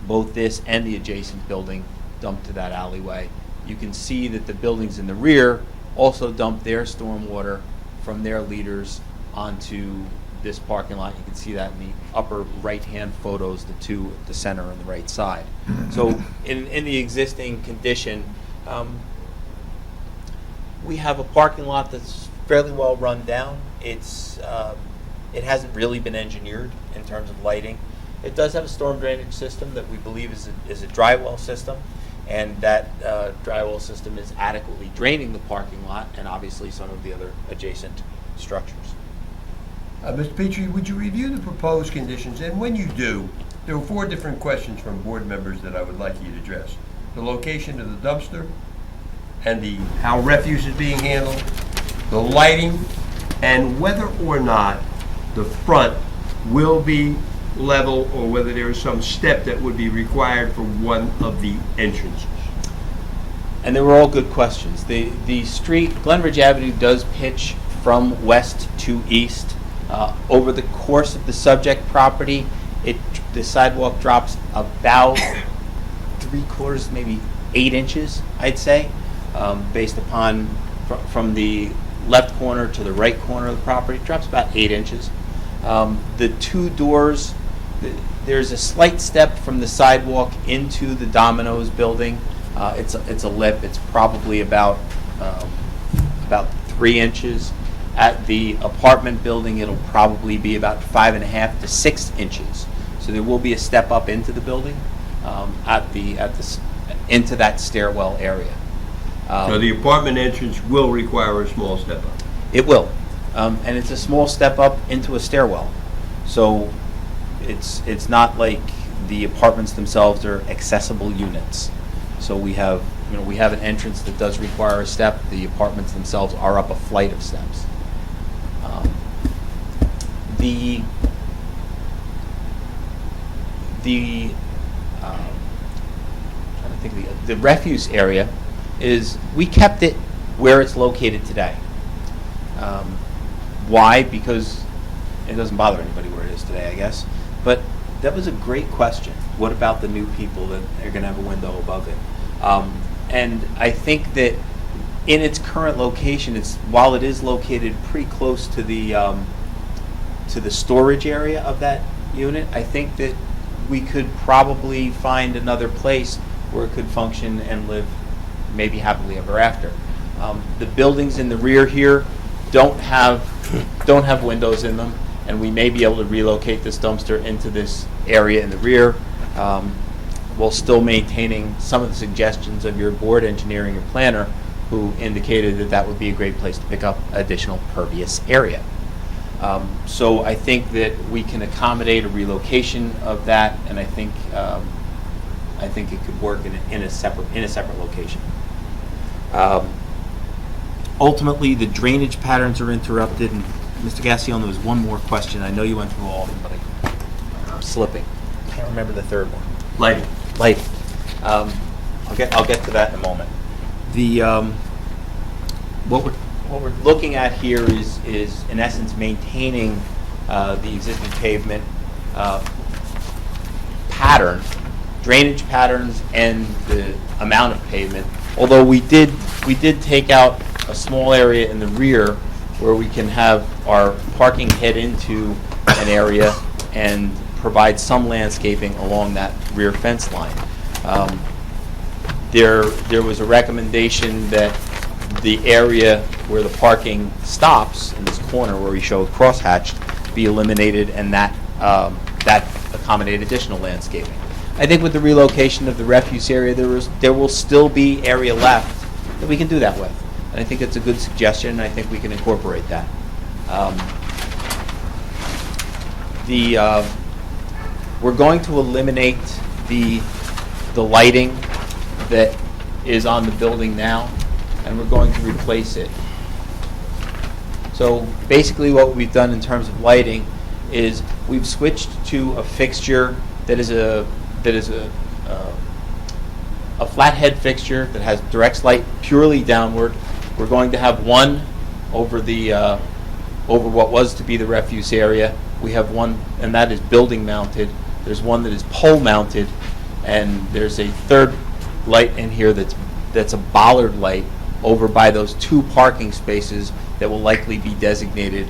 Both this and the adjacent building dump to that alleyway. You can see that the buildings in the rear also dump their stormwater from their leaders onto this parking lot. You can see that in the upper right-hand photos, the two at the center on the right side. So in the existing condition, we have a parking lot that's fairly well run down. It hasn't really been engineered in terms of lighting. It does have a storm drainage system that we believe is a dry well system, and that dry well system is adequately draining the parking lot and obviously some of the other adjacent structures. Mr. Petrie, would you review the proposed conditions? And when you do, there were 4 different questions from board members that I would like you to address. The location of the dumpster, and how refuse is being handled, the lighting, and whether or not the front will be level or whether there is some step that would be required for one of the entrances. And they were all good questions. The street, Glenridge Avenue, does pitch from west to east. Over the course of the subject property, the sidewalk drops about 3/4, maybe 8 inches, I'd say, based upon from the left corner to the right corner of the property. It drops about 8 inches. The 2 doors, there's a slight step from the sidewalk into the Domino's building. It's a lip. It's probably about 3 inches. At the apartment building, it'll probably be about 5.5 to 6 inches. So there will be a step up into the building, into that stairwell area. So the apartment entrance will require a small step up. It will, and it's a small step up into a stairwell. So it's not like the apartments themselves are accessible units. So we have an entrance that does require a step. The apartments themselves are up a flight of steps. The refuse area we kept it where it's located today. Why? Because it doesn't bother anybody where it is today, I guess. But that was a great question. What about the new people that are going to have a window above it? And I think that in its current location, while it is located pretty close to the storage area of that unit, I think that we could probably find another place where it could function and live maybe happily ever after. The buildings in the rear here don't have windows in them, and we may be able to relocate this dumpster into this area in the rear, while still maintaining some of the suggestions of your board engineering and planner, who indicated that that would be a great place to pick up additional pervious area. So I think that we can accommodate a relocation of that, and I think it could work in a separate location. Ultimately, the drainage patterns are interrupted, and Mr. Gassion, there was one more question. I know you went through all of them, but I'm slipping. I can't remember the third one. Lighting. I'll get to that in a moment. What we're looking at here is in essence maintaining the existing pavement pattern, drainage patterns, and the amount of pavement. Although we did take out a small area in the rear where we can have our parking head into an area and provide some landscaping along that rear fence line. There was a recommendation that the area where the parking stops in this corner where we show crosshatched be eliminated, and that accommodate additional landscaping. I think with the relocation of the refuse area, there will still be area left that we can do that with. And I think it's a good suggestion, and I think we can incorporate that. We're going to eliminate the lighting that is on the building now, and we're going to replace it. So basically what we've done in terms of lighting is we've switched to a fixture that is a flathead fixture that has direct light purely downward. We're going to have one over the over what was to be the refuse area. We have one, and that is building mounted. There's one that is pole mounted, and there's a third light in here that's a bollard light over by those 2 parking spaces that will likely be designated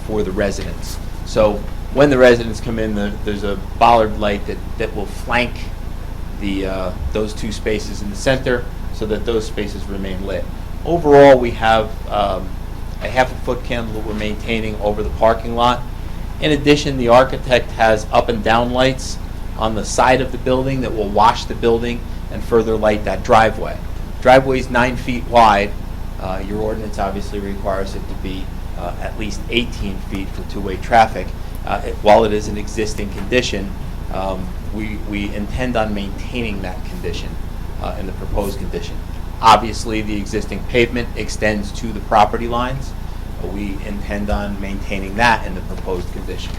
for the residents. So when the residents come in, there's a bollard light that will flank those 2 spaces in the center so that those spaces remain lit. Overall, we have a half-a-foot candle that we're maintaining over the parking lot. In addition, the architect has up and down lights on the side of the building that will wash the building and further light that driveway. Driveway is 9 feet wide. Your ordinance obviously requires it to be at least 18 feet for two-way traffic. While it is an existing condition, we intend on maintaining that condition in the proposed condition. Obviously, the existing pavement extends to the property lines. We intend on maintaining that in the proposed condition.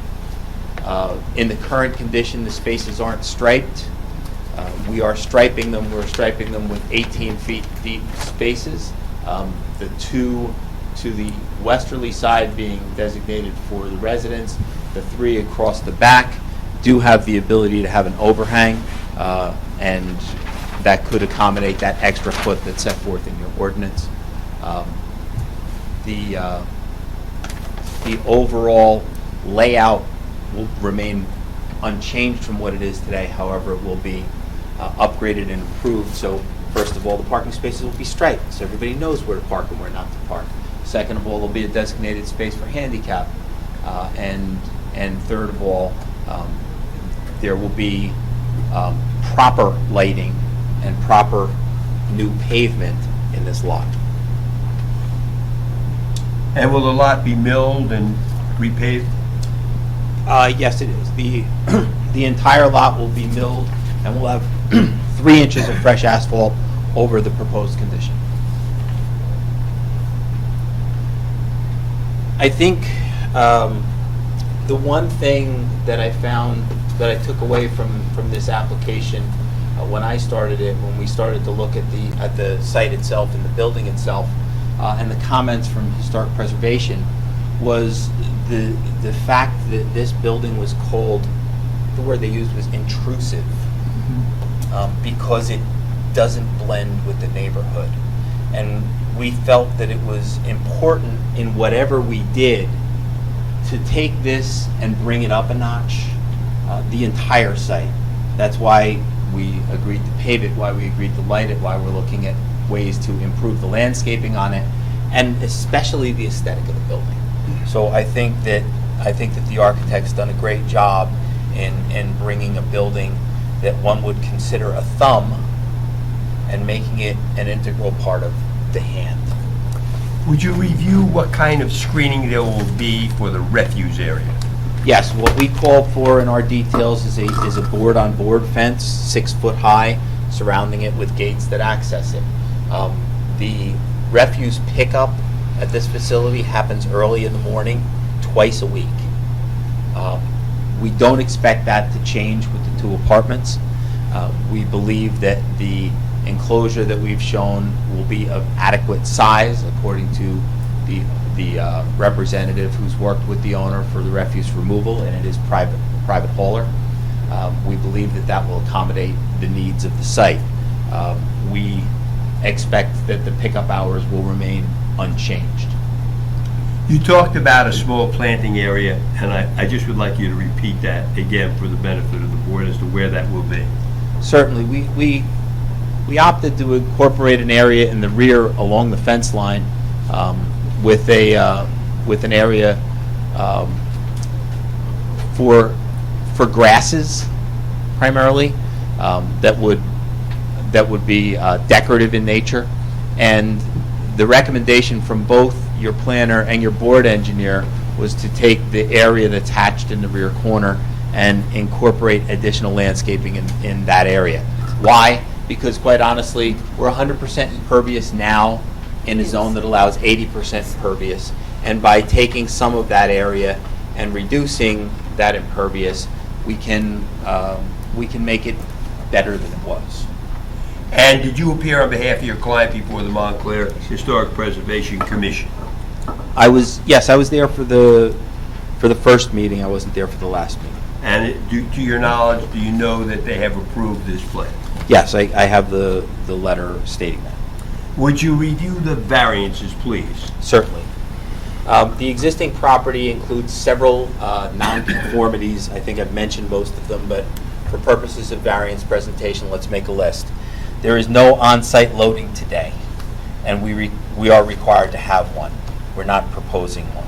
In the current condition, the spaces aren't striped. We are striping them. We're striping them with 18 feet deep spaces. The 2 to the westerly side being designated for the residents. The 3 across the back do have the ability to have an overhang, and that could accommodate that extra foot that's set forth in your ordinance. The overall layout will remain unchanged from what it is today. However, it will be upgraded and improved. So first of all, the parking spaces will be striped, so everybody knows where to park and where not to park. Second of all, there'll be a designated space for handicap. And third of all, there will be proper lighting and proper new pavement in this lot. And will the lot be milled and repaved? Yes, it is. The entire lot will be milled, and we'll have 3 inches of fresh asphalt over the proposed condition. I think the one thing that I found that I took away from this application when I started it, when we started to look at the site itself and the building itself, and the comments from historic preservation, was the fact that this building was called, the word they used was intrusive, because it doesn't blend with the neighborhood. And we felt that it was important in whatever we did to take this and bring it up a notch, the entire site. That's why we agreed to pave it, why we agreed to light it, why we're looking at ways to improve the landscaping on it, and especially the aesthetic of the building. So I think that the architect's done a great job in bringing a building that one would consider a thumb and making it an integral part of the hand. Would you review what kind of screening there will be for the refuse area? Yes, what we called for in our details is a board-on-board fence, 6 foot high, surrounding it with gates that access it. The refuse pickup at this facility happens early in the morning, twice a week. We don't expect that to change with the 2 apartments. We believe that the enclosure that we've shown will be of adequate size according to the representative who's worked with the owner for the refuse removal, and it is private hauler. We believe that will accommodate the needs of the site. We expect that the pickup hours will remain unchanged. You talked about a small planting area, and I just would like you to repeat that again for the benefit of the board as to where that will be. Certainly, we opted to incorporate an area in the rear along the fence line with an area for grasses primarily that would be decorative in nature. And the recommendation from both your planner and your board engineer was to take the area that's hatched in the rear corner and incorporate additional landscaping in that area. Why? Because quite honestly, we're 100% impervious now in a zone that allows 80% impervious. And by taking some of that area and reducing that impervious, we can make it better than it was. And did you appear on behalf of your client before the Montclair Historic Preservation Commission? Yes, I was there for the first meeting. I wasn't there for the last meeting. And to your knowledge, do you know that they have approved this plan? Yes, I have the letter stating that. Would you review the variances, please? Certainly. The existing property includes several nonconformities. I think I've mentioned most of them, but for purposes of variance presentation, let's make a list. There is no on-site loading today, and we are required to have one. We're not proposing one.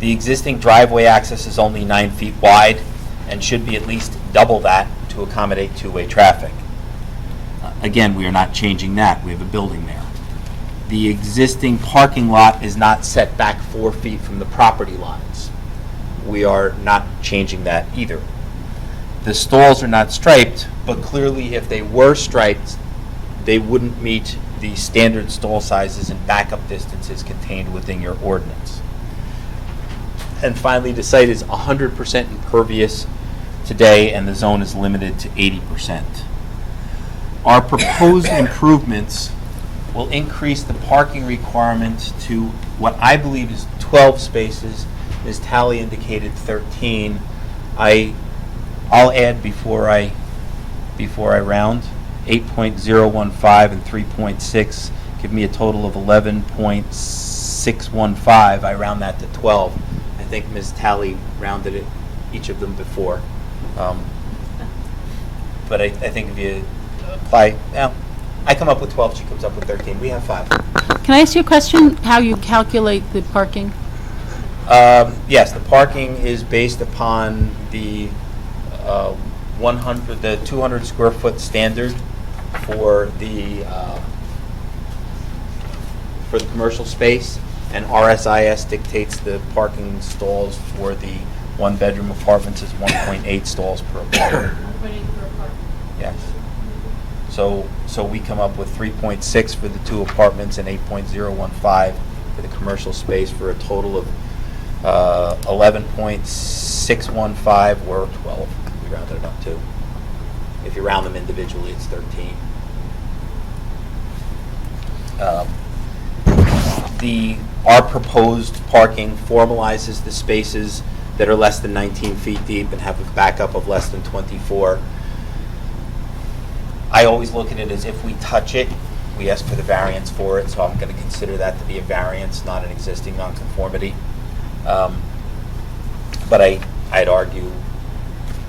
The existing driveway access is only 9 feet wide and should be at least double that to accommodate two-way traffic. Again, we are not changing that. We have a building there. The existing parking lot is not set back 4 feet from the property lines. We are not changing that either. The stalls are not striped, but clearly if they were striped, they wouldn't meet the standard stall sizes and backup distances contained within your ordinance. And finally, the site is 100% impervious today, and the zone is limited to 80%. Our proposed improvements will increase the parking requirement to what I believe is 12 spaces. Ms. Talley indicated 13. I'll add before I round, 8.015 and 3.6 give me a total of 11.615. I round that to 12. I think Ms. Talley rounded it, each of them before. But I think if you apply, well, I come up with 12, she comes up with 13. We have 5. Can I ask you a question, how you calculate the parking? Yes, the parking is based upon the 200 square foot standard for the commercial space, and RSIS dictates the parking stalls for the one-bedroom apartments is 1.8 stalls per apartment. Yes. So we come up with 3.6 for the 2 apartments and 8.015 for the commercial space for a total of 11.615 or 12. We rounded it up to. If you round them individually, it's 13. Our proposed parking formalizes the spaces that are less than 19 feet deep and have a backup of less than 24. I always look at it as if we touch it, we ask for the variance for it, so I'm going to consider that to be a variance, not an existing nonconformity. But I'd argue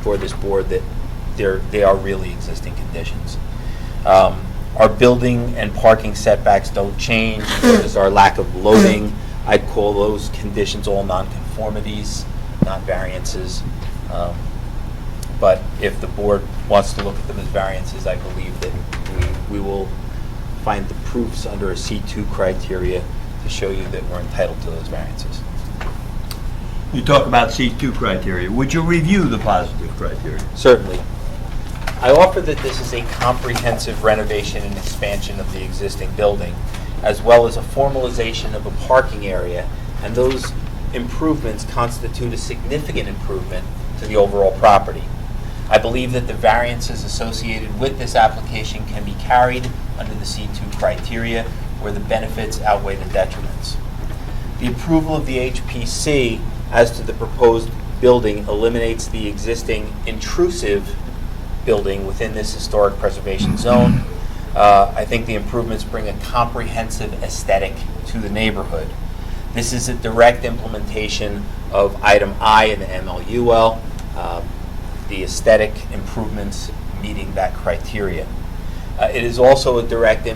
for this board that they are really existing conditions. Our building and parking setbacks don't change. There's our lack of loading. I'd call those conditions all nonconformities, not variances. But if the board wants to look at them as variances, I believe that we will find the proofs under a C2 criteria to show you that we're entitled to those variances. You talk about C2 criteria. Would you review the positive criteria? Certainly. I offer that this is a comprehensive renovation and expansion of the existing building, as well as a formalization of a parking area, and those improvements constitute a significant improvement to the overall property. I believe that the variances associated with this application can be carried under the C2 criteria, where the benefits outweigh the detriments. The approval of the HPC as to the proposed building eliminates the existing intrusive building within this historic preservation zone. I think the improvements bring a comprehensive aesthetic to the neighborhood. This is a direct implementation of item I in the MLUL, the aesthetic improvements meeting that criteria. It is also a direct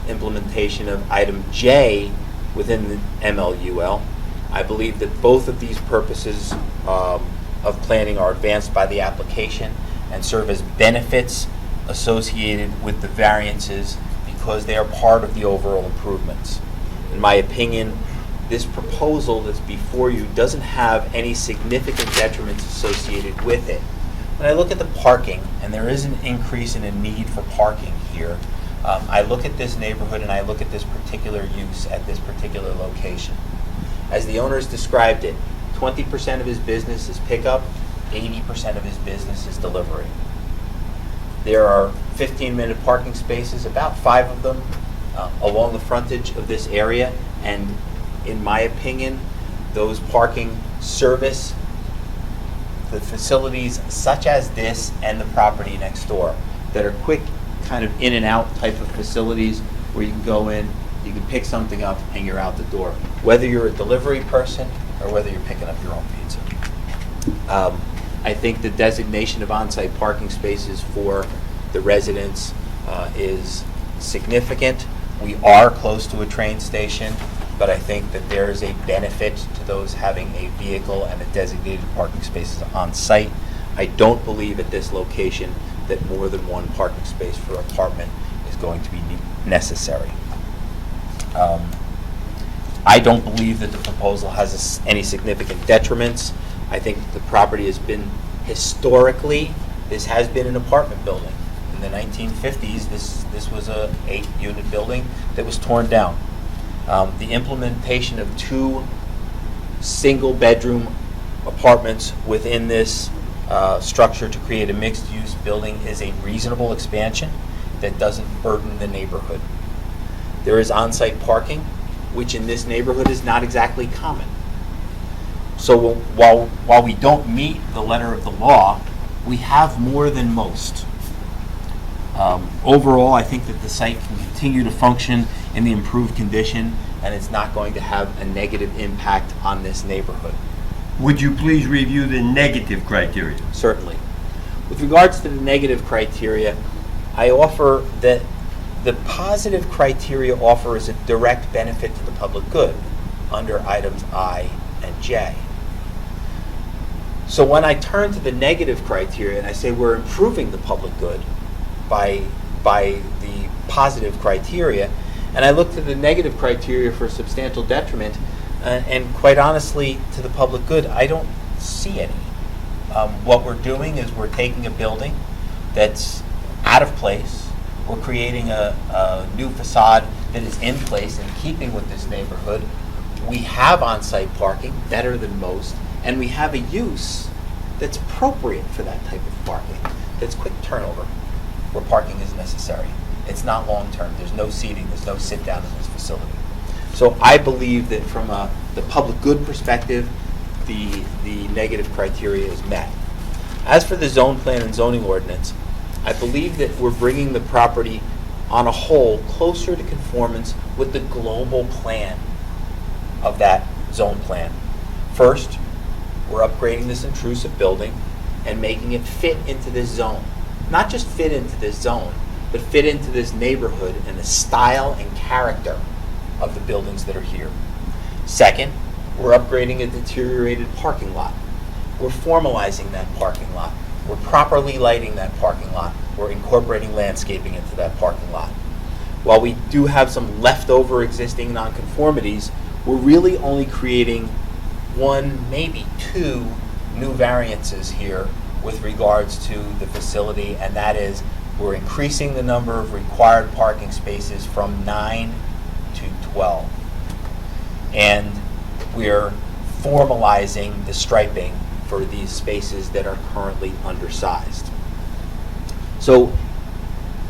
implementation of item J within the MLUL. I believe that both of these purposes of planning are advanced by the application and serve as benefits associated with the variances because they are part of the overall improvements. In my opinion, this proposal that's before you doesn't have any significant detriments associated with it. When I look at the parking, and there is an increase in a need for parking here, I look at this neighborhood and I look at this particular use at this particular location. As the owners described it, 20% of his business is pickup, 80% of his business is delivery. There are 15-minute parking spaces, about 5 of them, along the frontage of this area, and in my opinion, those parking service the facilities such as this and the property next door that are quick, kind of in and out type of facilities where you can go in, you can pick something up, and you're out the door. Whether you're a delivery person or whether you're picking up your own pizza. I think the designation of on-site parking spaces for the residents is significant. We are close to a train station, but I think that there is a benefit to those having a vehicle and a designated parking spaces on site. I don't believe at this location that more than one parking space for apartment is going to be necessary. I don't believe that the proposal has any significant detriments. I think the property has been historically, this has been an apartment building. In the 1950s, this was a 8-unit building that was torn down. The implementation of 2 single-bedroom apartments within this structure to create a mixed-use building is a reasonable expansion that doesn't burden the neighborhood. There is on-site parking, which in this neighborhood is not exactly common. So while we don't meet the letter of the law, we have more than most. Overall, I think that the site can continue to function in the improved condition, and it's not going to have a negative impact on this neighborhood. Would you please review the negative criteria? Certainly. With regards to the negative criteria, I offer that the positive criteria offer is a direct benefit to the public good under items I and J. So when I turn to the negative criteria and I say we're improving the public good by the positive criteria, and I look to the negative criteria for substantial detriment, and quite honestly, to the public good, I don't see any. What we're doing is we're taking a building that's out of place, we're creating a new facade that is in place in keeping with this neighborhood. We have on-site parking, better than most, and we have a use that's appropriate for that type of parking, that's quick turnover, where parking is necessary. It's not long-term. There's no seating. There's no sit-down in this facility. So I believe that from the public good perspective, the negative criteria is met. As for the zone plan and zoning ordinance, I believe that we're bringing the property on a whole closer to conformance with the global plan of that zone plan. First, we're upgrading this intrusive building and making it fit into this zone. Not just fit into this zone, but fit into this neighborhood and the style and character of the buildings that are here. Second, we're upgrading a deteriorated parking lot. We're formalizing that parking lot. We're properly lighting that parking lot. We're incorporating landscaping into that parking lot. While we do have some leftover existing nonconformities, we're really only creating 1, maybe 2 new variances here with regards to the facility, and that is we're increasing the number of required parking spaces from 9 to 12. And we're formalizing the striping for these spaces that are currently undersized. So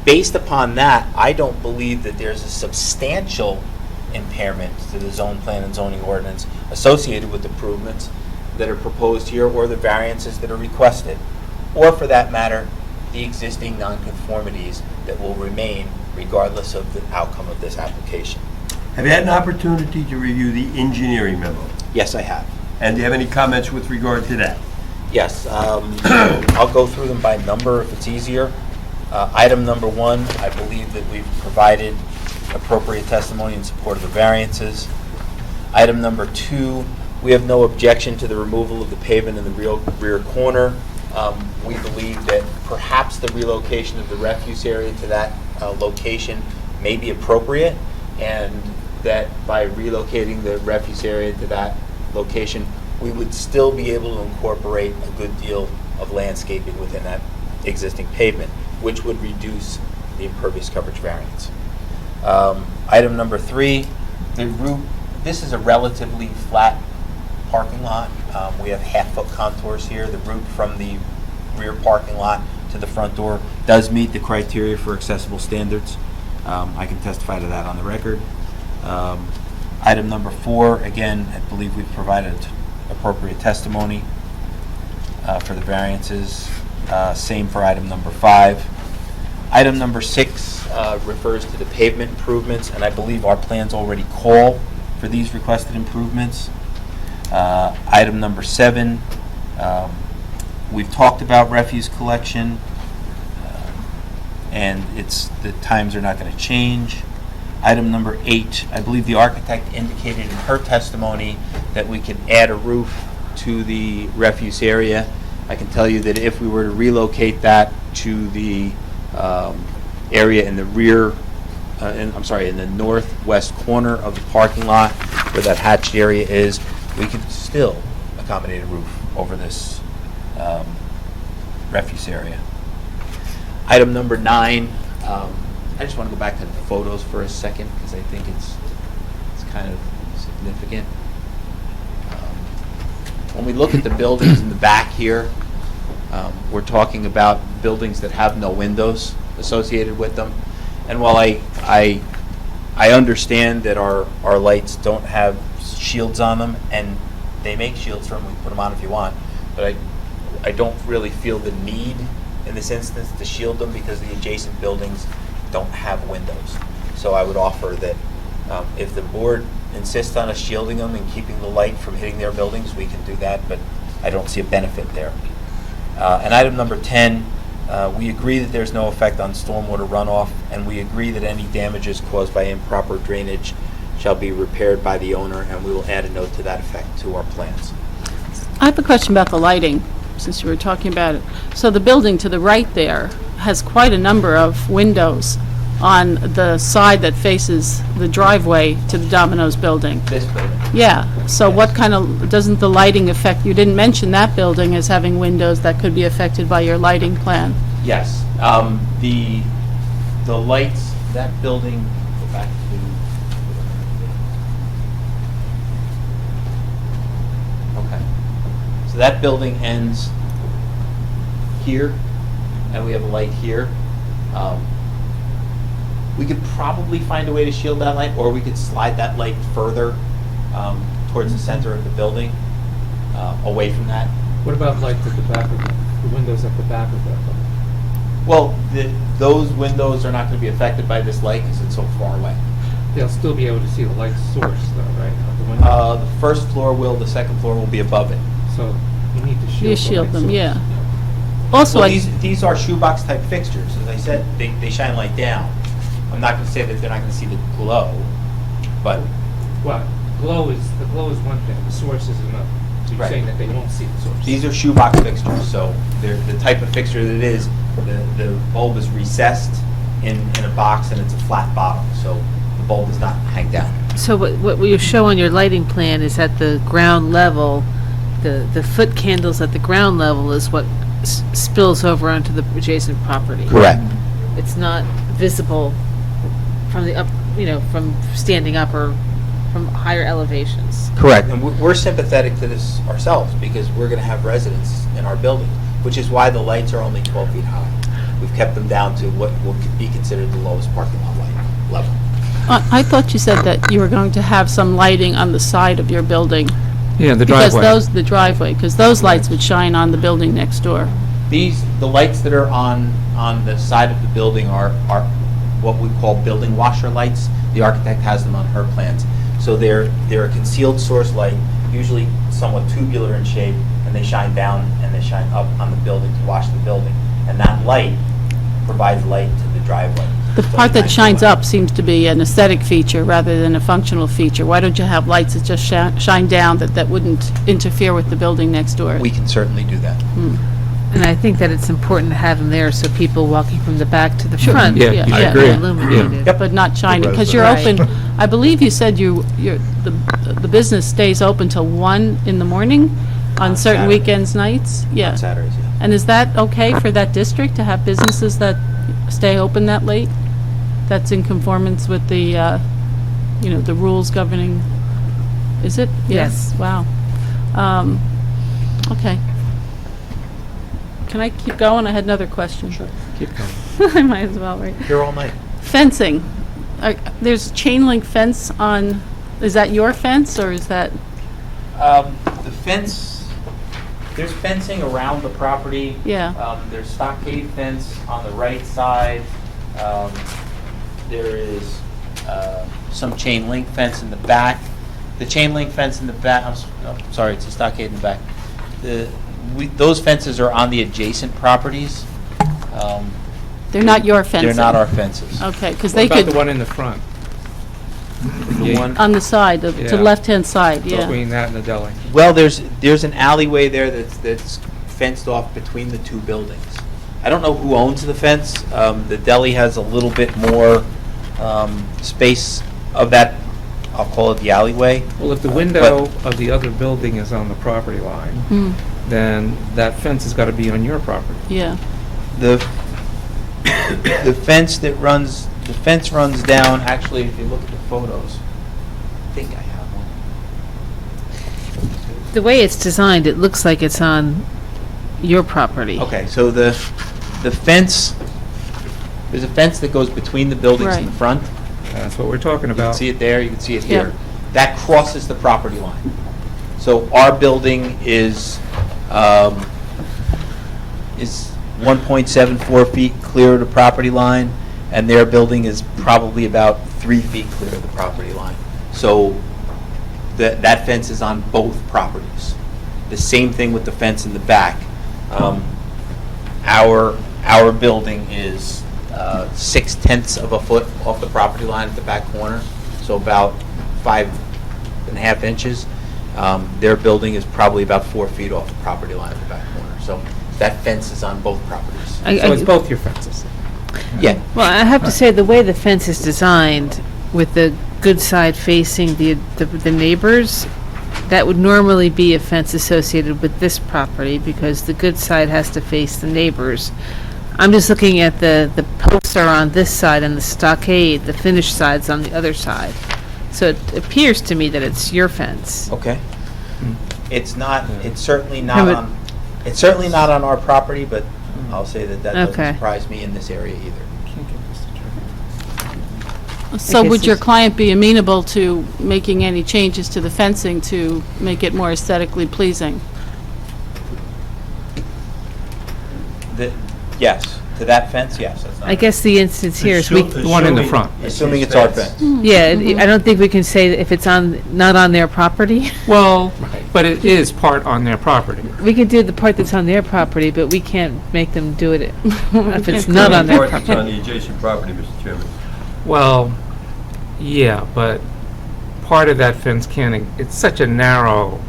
based upon that, I don't believe that there's a substantial impairment to the zone plan and zoning ordinance associated with improvements that are proposed here or the variances that are requested, or for that matter, the existing nonconformities that will remain regardless of the outcome of this application. Have you had an opportunity to review the engineering memo? Yes, I have. And do you have any comments with regard to that? Yes, I'll go through them by number if it's easier. Item number 1, I believe that we've provided appropriate testimony in support of the variances. Item number 2, we have no objection to the removal of the pavement in the rear corner. We believe that perhaps the relocation of the refuse area to that location may be appropriate, and that by relocating the refuse area to that location, we would still be able to incorporate a good deal of landscaping within that existing pavement, which would reduce the impervious coverage variance. Item number 3, the route. This is a relatively flat parking lot. We have half-foot contours here. The route from the rear parking lot to the front door does meet the criteria for accessible standards. I can testify to that on the record. Item number 4, again, I believe we've provided appropriate testimony for the variances. Same for item number 5. Item number 6 refers to the pavement improvements, and I believe our plans already call for these requested improvements. Item number 7, we've talked about refuse collection, and the times are not going to change. Item number 8, I believe the architect indicated in her testimony that we can add a roof to the refuse area. I can tell you that if we were to relocate that to the area in the rear, in the northwest corner of the parking lot where that hatched area is, we could still accommodate a roof over this refuse area. Item number 9, I just want to go back to the photos for a second because I think it's kind of significant. When we look at the buildings in the back here, we're talking about buildings that have no windows associated with them. And while I understand that our lights don't have shields on them, and they make shields for them, we put them on if you want, but I don't really feel the need in this instance to shield them because the adjacent buildings don't have windows. So I would offer that if the board insists on us shielding them and keeping the light from hitting their buildings, we can do that, but I don't see a benefit there. And item number 10, we agree that there's no effect on stormwater runoff, and we agree that any damages caused by improper drainage shall be repaired by the owner, and we will add a note to that effect to our plans. I have a question about the lighting, since you were talking about it. So the building to the right there has quite a number of windows on the side that faces the driveway to the Domino's building. This building. Yeah, so what kind of, doesn't the lighting affect, you didn't mention that building as having windows that could be affected by your lighting plan. Yes, the lights, that building, go back to, okay. So that building ends here, and we have a light here. We could probably find a way to shield that light, or we could slide that light further towards the center of the building, away from that. What about lights at the back of the windows at the back of that? Well, those windows are not going to be affected by this light because it's so far away. They'll still be able to see the light source though, right? Out the window? The first floor will, the second floor will be above it. So you need to shield You the shield light them, source. yeah. Also, Well, these are shoebox type fixtures. As I said, they shine light down. I'm not going to say that they're not going to see the glow, but Well, the glow is one thing, the source is another. So you're Right. saying that they won't see the source. these are shoebox fixtures. So they're the type of fixture that it is. The bulb is recessed in a box, and it's a flat bottom, so the bulb does not hang down. So what you show on your lighting plan is at the ground level, the foot candles at the ground level is what spills over onto the adjacent property. Correct. It's not visible from the up, from standing up or from higher elevations. Correct. And we're sympathetic to this ourselves because we're going to have residents in our building, which is why the lights are only 12 feet high. We've kept them down to what will be considered the lowest parking lot light level. I thought you said that you were going to have some lighting on the side of your building. Yeah, the Because driveway. the driveway, because those lights would shine on the building next door. The lights that are on the side of the building are what we call building washer lights. The architect has them on her plans. So they're a concealed source light, usually somewhat tubular in shape, and they shine down and they shine up on the building to wash the building. And that light provides light to the driveway. The So part that it's shines nice up seems to be an aesthetic feature rather than a functional feature. Why don't you have lights that just shine down that wouldn't interfere with the building next door? We can certainly do that. And I think that it's important to have them there so people walking from the back to the front Yeah, Yeah, I yeah. agree. are illuminated. But not shining, because you're Right. open, I believe you said the business stays open till 1 in the morning on certain Saturday. weekends, nights? Yeah. On Saturdays, yeah. And is that okay for that district to have businesses that stay open that late? That's in conformance with the, the rules governing, is it? Yes. Wow. Okay. Can I keep going? I had another question. Sure. Keep going. I might as well, right? Here all night. Fencing. There's chain link fence on Is that your fence, or is that, The fence, there's fencing around the property. yeah, There's stockade fence on the right side. There is some chain link fence in the back. The chain link fence in the back, sorry, it's a stockade in the back. Those fences are on the adjacent properties. they're not your fencing? They're not our fences. Okay, because What they about the could, one in the front? The one, on the side, to Yeah. the left-hand side, yeah. Between that and the deli. well, there's an alleyway there that's fenced off between the two buildings. I don't know who owns the fence. The deli has a little bit more space of that, I'll call it the alleyway. Well, if the window of the other building is on the property line, Hmm, then that fence has got to be on your property. yeah. The fence runs down, actually, if you look at the photos, I think I have one. The way it's designed, it looks like it's on your property. Okay, so the fence, there's a fence that goes between the buildings in the Right. front. That's what we're talking You can about. see it there, you can see it Yeah. here. That crosses the property line. So our building is 1.74 feet clear of the property line, and their building is probably about 3 feet clear of the property line. So that fence is on both properties. The same thing with the fence in the back. Our building is 6/10 of a foot off the property line at the back corner, so about 5.5 inches. Their building is probably about 4 feet off the property line at the back corner. So that fence is on both properties. So it's both your fences. Yeah. Well, I have to say, the way the fence is designed, with the good side facing the neighbors, that would normally be a fence associated with this property, because the good side has to face the neighbors. I'm just looking at the posts are on this side, and the stockade, the finished side's on the other side. So it appears to me that it's your fence. Okay. It's not, it's certainly No, not but- on, it's certainly not on our property, but I'll say that Okay. doesn't surprise me in this area either. So Okay, would so your s- client be amenable to making any changes to the fencing to make it more aesthetically pleasing? Yes, to that fence, yes, that's not. I guess the instance here is we, The one in the front. Assuming it's our fence. yeah, I don't think we can say that if it's not on their property. Well, but it is part on their property. We can do the part that's on their property, but we can't make them do it if it's not on their Part that's on property. the adjacent property, Mr. Chairman. Well, yeah, but part of that fence can't, it's such a narrow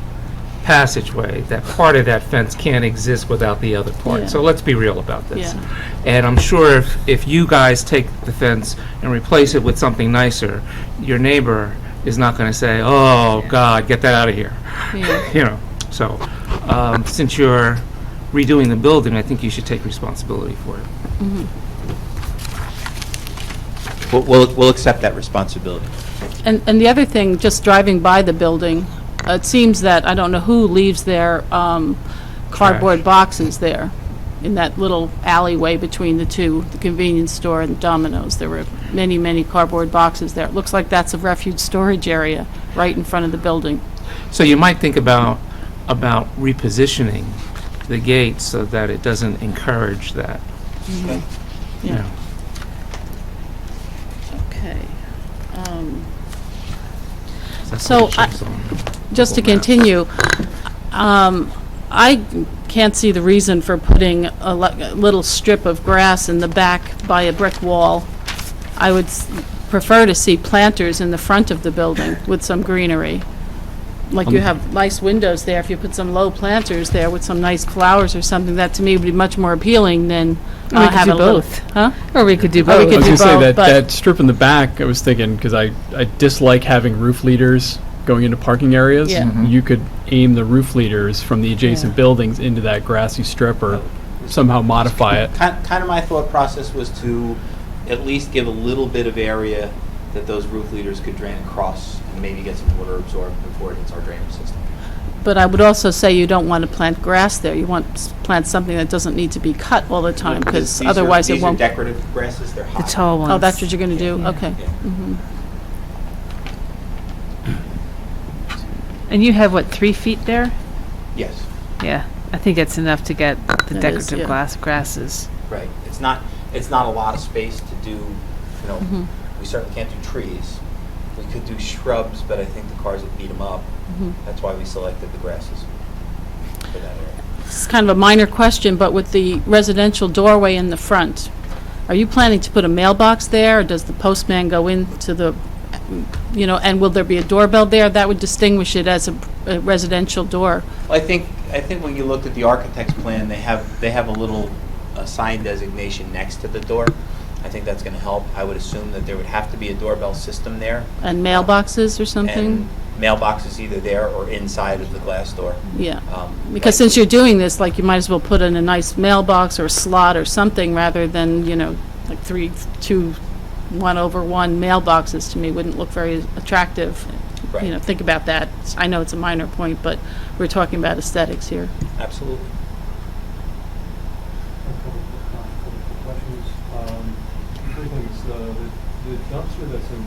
passageway that part of that fence can't exist without the other Yeah. part. So let's be real about this. Yeah. And I'm sure if you guys take the fence and replace it with something nicer, your neighbor is not going to say, oh, God, get that out of here. Yeah. You know, so since you're redoing the building, I think you should take responsibility for it. We'll accept that responsibility. And the other thing, just driving by the building, it seems that, I don't know who leaves their cardboard boxes there in that little alleyway between the two, the convenience store and Domino's. There were many, many cardboard boxes there. It looks like that's a refuge storage area right in front of the building. So you might think about repositioning the gate so that it doesn't encourage that. Yeah. you know. Okay. That's So what it shows on Just to Google Maps. continue, I can't see the reason for putting a little strip of grass in the back by a brick wall. I would prefer to see planters in the front of the building with some greenery. Like you have nice windows there, if you put some low planters there with some nice flowers or something, that to me would be much more appealing than Or we could have do a little... both. Huh? Or we could do Or we both. I could was do going to say both, that, but- that strip in the back, I was thinking, because I dislike having roof leaders going into parking areas. Yeah. You could aim the roof leaders from the adjacent Yeah. buildings into that grassy strip or somehow modify it. Kind of my thought process was to at least give a little bit of area that those roof leaders could drain across and maybe get some water absorbed before it hits our drainage system. But I would also say you don't want to plant grass there. You want to plant something that doesn't need to be cut all the time, because These are- otherwise it These are won't... decorative grasses, they're high. The tall ones. Oh, that's what you're going to do? Yeah. Okay. Yeah. Mhm. And you have, what, 3 feet there? Yes, Yeah, I think that's enough to get the That is, decorative yeah. grasses. right. It's not a lot of space to do, you know, we certainly can't do trees. We could do shrubs, but I think the cars would beat them up. That's why we selected the grasses for that area. It's kind of a minor question, but with the residential doorway in the front, are you planning to put a mailbox there, or does the postman go into the, you know, and will there be a doorbell there? That would distinguish it as a residential door. Well, I think when you looked at the architect's plan, they have a little sign designation next to the door. I think that's going to help. I would assume that there would have to be a doorbell system there. And mailboxes or something? And mailboxes either there or inside of the glass door. Yeah. Because since you're doing this, like, you might as well put in a nice mailbox or a slot or something, rather than, you know, like 2 1-over-1 mailboxes. To me wouldn't look very attractive. Right. You know, think about that. I know it's a minor point, but we're talking about aesthetics here. Absolutely. A couple of questions. First one is the dumpster that's on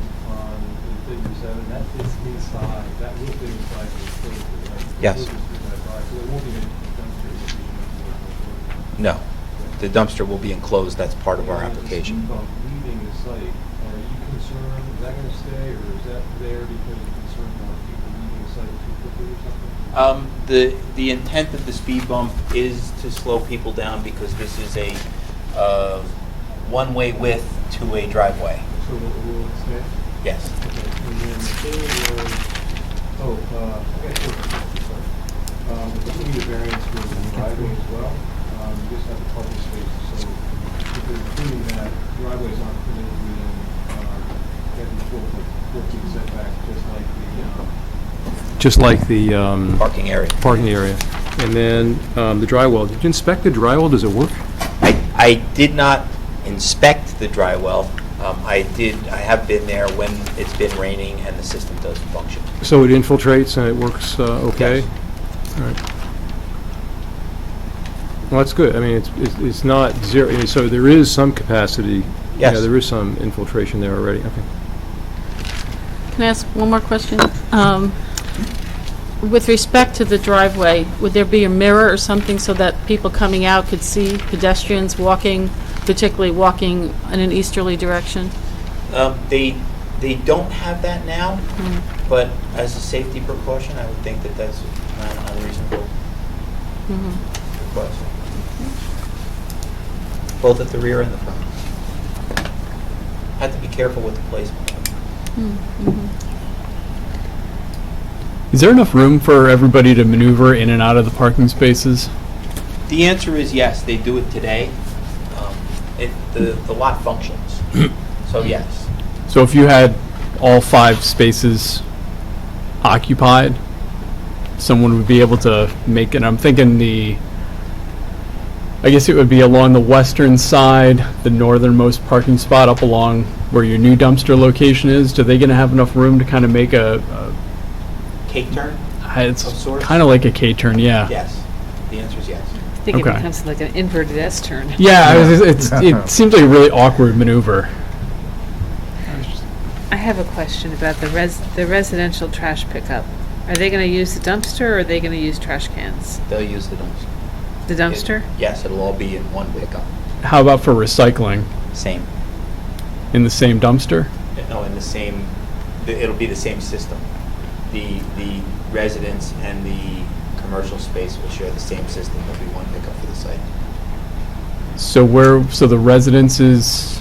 the Glenridge Avenue, that is inside, that will be inside the facility, right? Yes. So there won't be any dumpsters. No. The dumpster will be enclosed. That's part of our And the application. speed bump leaving the site, are you concerned, is that going to stay, or is that there because you're concerned about people leaving the site too quickly or something? The intent of the speed bump is to slow people down because this is a one-way width to a driveway. So will it stay? Yes. Okay, and then the third was, I got two questions, sorry. Looking at the variance for the driveway as well, you just have the parking spaces, so if you're including that, driveways aren't permitted within, every 4 feet setback, Just like the Parking area. parking area. And then the drywall, did you inspect the drywall? Does it work? I did not inspect the dry well. I have been there when it's been raining and the system doesn't function. So it infiltrates and it works okay? Yes. All right. Well, that's good. I mean, it's not zero, so there is some capacity. Yes. Yeah, there is some infiltration there already. Okay. Can I ask one more question? With respect to the driveway, would there be a mirror or something so that people coming out could see pedestrians walking, particularly walking in an easterly direction? They don't have that now, but as a safety precaution, I would think that that's not an unreasonable request. Both at the rear and the front. Have to be careful with the placement. Is there enough room for everybody to maneuver in and out of the parking spaces? The answer is yes, they do it today. The lot functions, so yes. So if you had all 5 spaces occupied, someone would be able to make it. I'm thinking I guess it would be along the western side, the northernmost parking spot up along where your new dumpster location is. Are they going to have enough room to kind of make a Cake turn? it's Of sorts? kind of like a K-turn, yeah. Yes. The answer is yes. I think it Okay. becomes like an inverted S-turn. Yeah, it seems like a really awkward maneuver. I have a question about the residential trash pickup. Are they going to use the dumpster, or are they going to use trash cans? They'll use the dumpster. The dumpster? Yes, it'll all be in one pickup. How about for recycling? Same. In the same dumpster? No, in the same, it'll be the same system. The residents and the commercial space will share the same system. There'll be one pickup for the site. So the residences,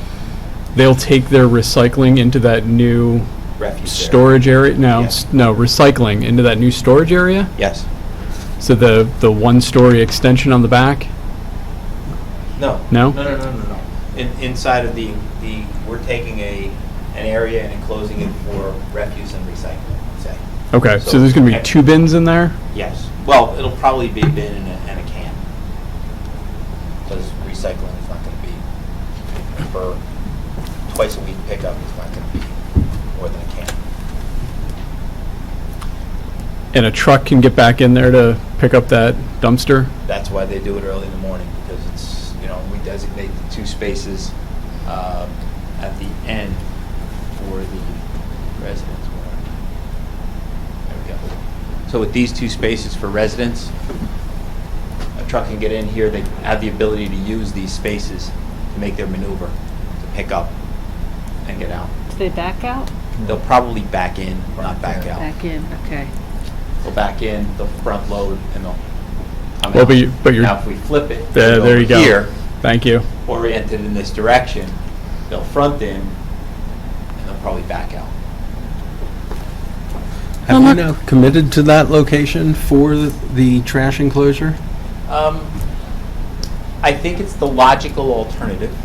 they'll take their recycling into that new Refuse area. storage area? No, Yes. no, recycling into that new storage area? Yes. So the 1-story extension on the back? No. No? No. Inside of we're taking an area and enclosing it for refuse and recycling, say. Okay, so So- there's going to be 2 bins in there? Yes. Well, it'll probably be a bin and a can. Because recycling is not going to be, for twice a week pickup, it's not going to be more than a can. And a truck can get back in there to pick up that dumpster? That's why they do it early in the morning, because it's, we designate the 2 spaces at the end for the residents. There we go. So with these two spaces for residents, a truck can get in here, they have the ability to use these spaces to make their maneuver, to pick up and get out. Do they back out? They'll probably back in, not back out. Back in, okay. They'll back in, they'll front load, and they'll come Well, out. but you're, Now, if we flip it, there over you go. here, Thank you. oriented in this direction, they'll front in, and they'll probably back out. Have you now committed to that location for the trash enclosure? I think it's the logical alternative,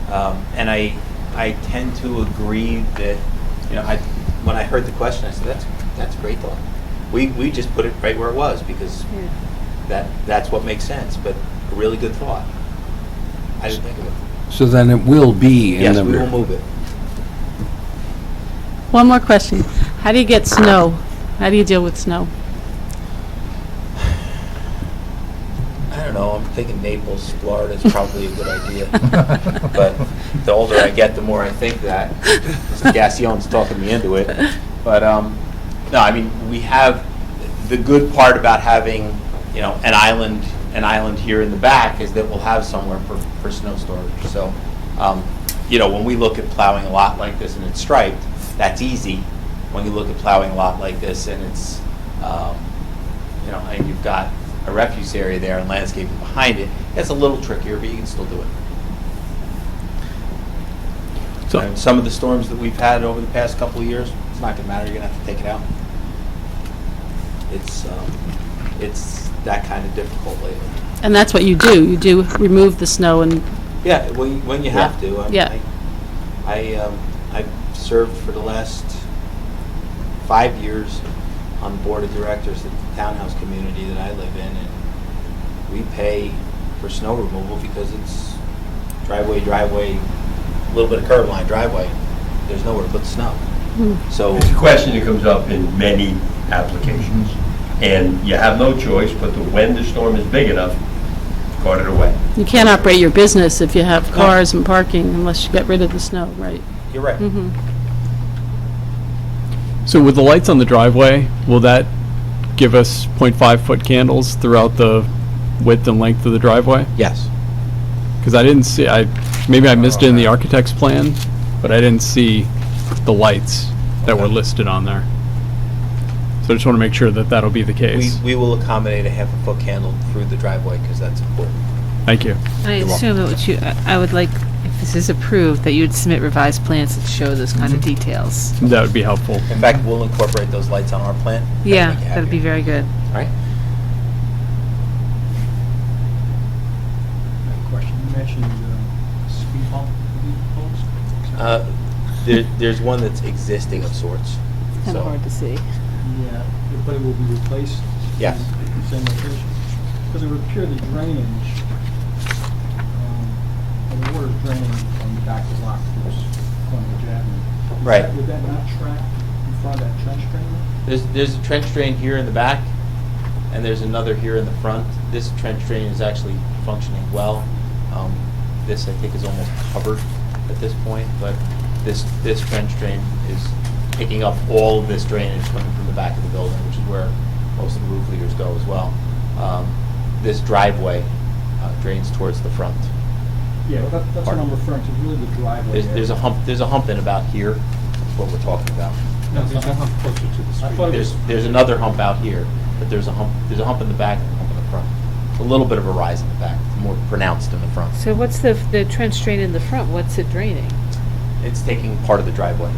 and I tend to agree that, when I heard the question, I said, that's a great thought. We just put it right where it was because that's what makes sense, but a really good thought. I didn't think of it. So then it will be in Yes, the... we will move it. One more question. How do you get snow? How do you deal with snow? I don't know, I'm thinking Naples, Florida is probably a good idea. But the older I get, the more I think that. Mr. Gassion's talking me into it. But, no, I mean, we have, the good part about having, an island here in the back is that we'll have somewhere for snow storage. So, when we look at plowing a lot like this and it's striped, that's easy. When you look at plowing a lot like this and it's, and you've got a refuse area there and landscaping behind it, it's a little trickier, but you can still do it. So- And some of the storms that we've had over the past couple of years, it's not gonna matter, you're gonna have to take it out. It's that kind of difficult lately. And that's what you do. You do remove the snow and, Yeah, when you have to. I mean, Yeah. I've served for the last 5 years on the board of directors at the townhouse community that I live in, and we pay for snow removal because it's driveway, a little bit of curb line driveway. There's nowhere to put the snow. So It's a question that comes up in many applications, and you have no choice but to, when the storm is big enough, cart it away. you can't operate your business if you have cars and parking unless you get rid of the snow, right? you're right. Mm-hmm. So with the lights on the driveway, will that give us 0.5-foot candles throughout the width and length of the driveway? Yes. Because I didn't see, maybe I missed it in the architect's plan, but I didn't see the lights that were listed on there. So I just want to make sure that that'll be the case. We will accommodate a half-a-foot candle through the driveway because that's important. Thank you. I assume that I would like, if this is approved, that you would submit revised plans that show those kind of details. That would be helpful. In fact, we'll incorporate those lights on our plan. Yeah, Make you that'd be happy. very good. All right. Question, you mentioned speed bump proposed? There's one that's existing of sorts. It's kind of So, hard to see. Yeah, but it will be replaced? Yes. Same location? Because it would appear the drainage, and the water's draining from the back of the block towards Glenridge Avenue. Right. Would that not track in front of that trench drain? There's a trench drain here in the back, and there's another here in the front. This trench drain is actually functioning well. This, I think, is almost covered at this point, but this trench drain is picking up all of this drainage coming from the back of the building, which is where most of the roof leaders go as well. This driveway drains towards the front. Yeah, well, that's what I'm referring to, really the driveway. There's a hump in about here. That's what we're talking about. No, there's a hump closer to the street. I thought it was, There's another hump out here, but there's a hump in the back and a hump in the front. A little bit of a rise in the back, more pronounced in the front. So what's the trench drain in the front? What's it draining? It's taking part of the driveway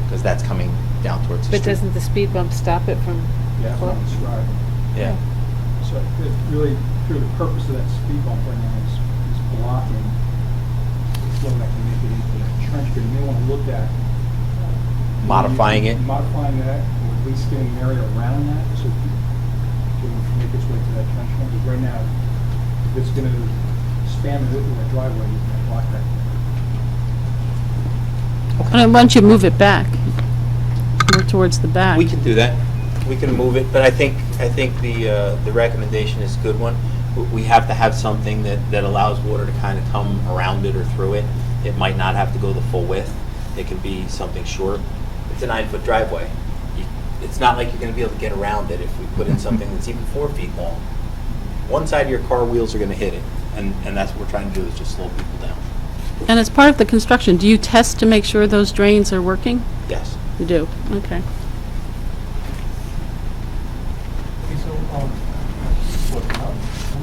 because that's coming down towards the But street. doesn't the speed bump stop it from? yeah, that's what I'm describing. Yeah. So it really, through the purpose of that speed bump right now is blocking the flow that can make it into that trench drain. You may want to look at Modifying it. Modifying that, or at least getting an area around that, so it can make its way to that trench drain. Because right now, if it's going to span the width of that driveway, you can block that. And once you move it back, more towards the back. We can do that. We can move it, but I think the recommendation is a good one. We have to have something that allows water to kind of come around it or through it. It might not have to go the full width. It can be something short. It's a 9-foot driveway. it's not like you're going to be able to get around it if we put in something that's even 4 feet long. One side of your car wheels are going to hit it, and that's what we're trying to do, is just slow people down. And as part of the construction, do you test to make sure those drains are working? Yes. You do? Okay. Okay, so, look, would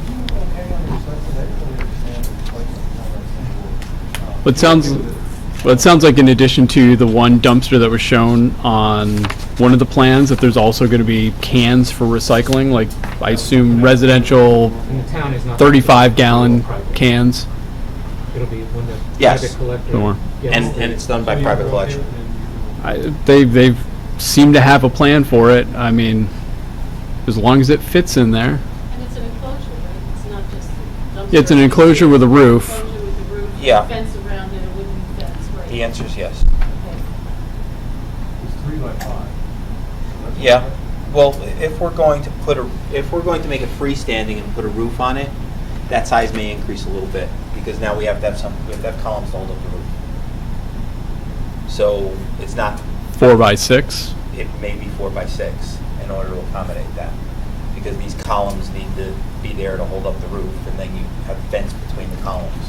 you okay on your side today, or understand it's like, Well, it sounds like in addition to the one dumpster that was shown on one of the plans, that there's also going to be cans for recycling, like, I assume residential And the town is not. 35-gallon cans. It'll be when the Yes. private collector. Sure. gets And it's done by private collection. They've seemed to have a plan for it. I mean, as long as it fits in there. And it's an enclosure, right? It's not just Yeah, it's an enclosure with a roof. Enclosure with the roof. Yeah. Fence around it, a wooden fence, right? The answer is yes. Okay. It's 3 by 5. Yeah. Well, if we're going to make it freestanding and put a roof on it, that size may increase a little bit, because now we have to have columns to hold up the roof. So it's not, 4 by 6. it may be 4 by 6 in order to accommodate that, because these columns need to be there to hold up the roof, and then you have fence between the columns.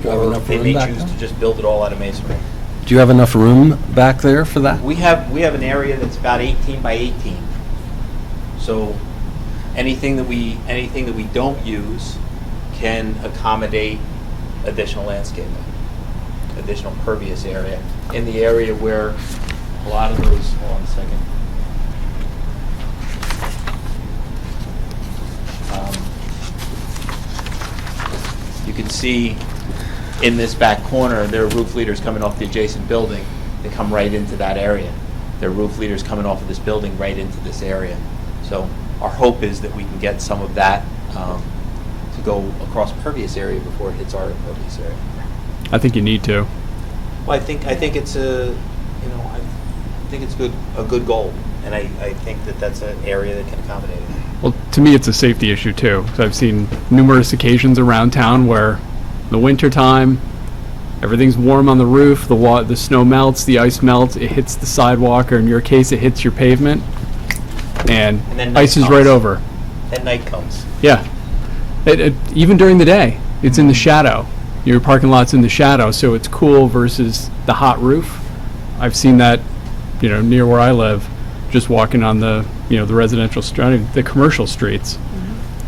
Do you have Or enough they room may back choose there? to just build it all out of masonry. Do you have enough room back there for that? We have an area that's about 18 by 18. So anything that we don't use can accommodate additional landscaping, additional pervious area in the area where a lot of those, hold on a second. You can see in this back corner, there are roof leaders coming off the adjacent building. They come right into that area. There are roof leaders coming off of this building right into this area. So our hope is that we can get some of that to go across pervious area before it hits our impervious area. I think you need to. Well, I think it's a good goal, and I think that that's an area that can accommodate it. Well, to me, it's a safety issue too. 'Cause I've seen numerous occasions around town where in the winter time, everything's warm on the roof, the snow melts, the ice melts, it hits the sidewalk, or in your case, it hits your pavement, and then night ice is comes. right over. Then night comes. Yeah. Even during the day, it's in the shadow. Your parking lot's in the shadow, so it's cool versus the hot roof. I've seen that, near where I live, just walking on the residential street, the commercial streets.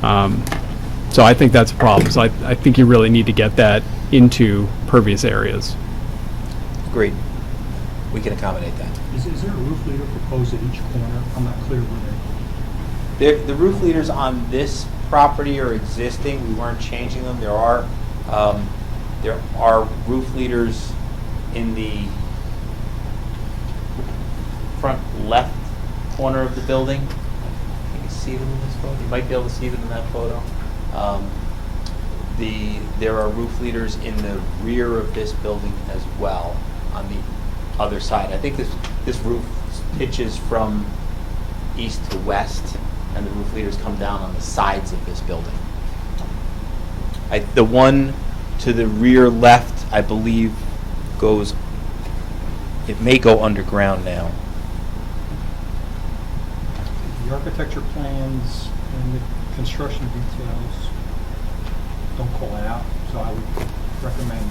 So I think that's a problem. So I think you really need to get that into pervious areas. Agreed. We can accommodate that. Is there a roof leader proposed at each corner? I'm not clear where they. The roof leaders on this property are existing. We weren't changing them. There are roof leaders in the front left corner of the building. You can see them in this photo. You might be able to see them in that photo. There are roof leaders in the rear of this building as well on the other side. I think this roof pitches from east to west, and the roof leaders come down on the sides of this building. The one to the rear left, I believe, it may go underground now. The architecture plans and the construction details don't call it out, so I would recommend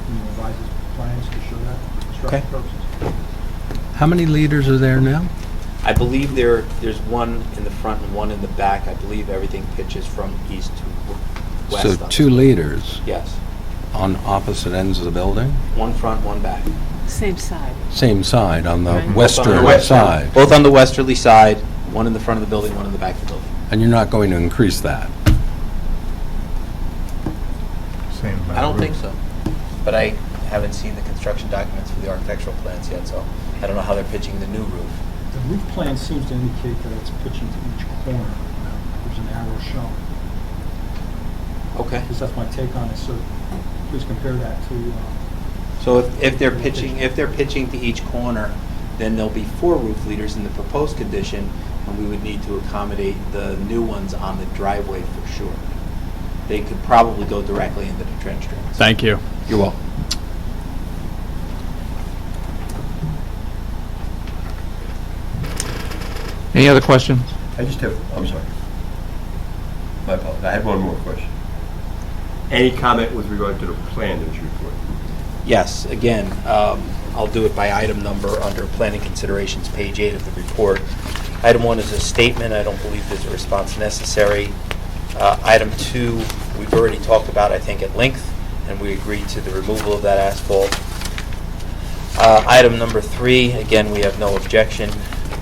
you revise the plans to show that for construction purposes. How many liters are there now? I believe there's one in the front and one in the back. I believe everything pitches from east to west. So on 2 this. liters Yes. on opposite ends of the building? One front, one back. Same side. Same side, on the Right. Both on westerly the west- side. Both on the westerly side, one in the front of the building, one in the back of the building. And you're not going to increase that? Same amount I don't of think room. so. But I haven't seen the construction documents for the architectural plans yet, so I don't know how they're pitching the new roof. The roof plan seems to indicate that it's pitching to each corner. There's an arrow shown. Okay. Because that's my take on it, so please compare that to, So if they're pitching to each corner, then there'll be 4 roof leaders in the proposed condition, and we would need to accommodate the new ones on the driveway for sure. They could probably go directly into the trench drains. Thank you. You're welcome. Any other questions? I just have, I'm sorry. My apologies. I had one more question. Any comment with regard to the planners report? Yes, again, I'll do it by item number under planning considerations, page 8 of the report. Item 1 is a statement. I don't believe there's a response necessary. Item 2, we've already talked about, I think, at length, and we agreed to the removal of that asphalt. Item number 3, again, we have no objection.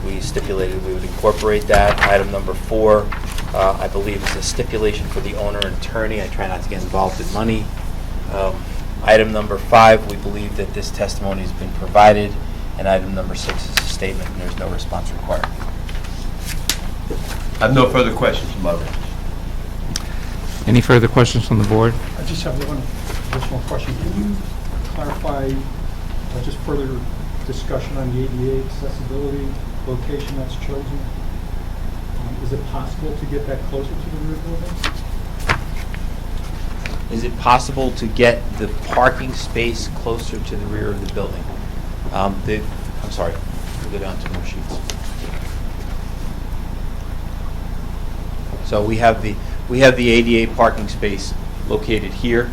We stipulated we would incorporate that. Item number 4, I believe, is a stipulation for the owner and attorney. I try not to get involved in money. Item number 5, we believe that this testimony has been provided. And item number 6 is a statement, and there's no response required. I have no further questions from my witness. Any further questions from the board? I just have one additional question. Can you clarify just further discussion on the ADA accessibility location that's chosen? Is it possible to get that closer to the rear building? Is it possible to get the parking space closer to the rear of the building? I'm sorry, we'll go down 2 more sheets. So we have the ADA parking space located here,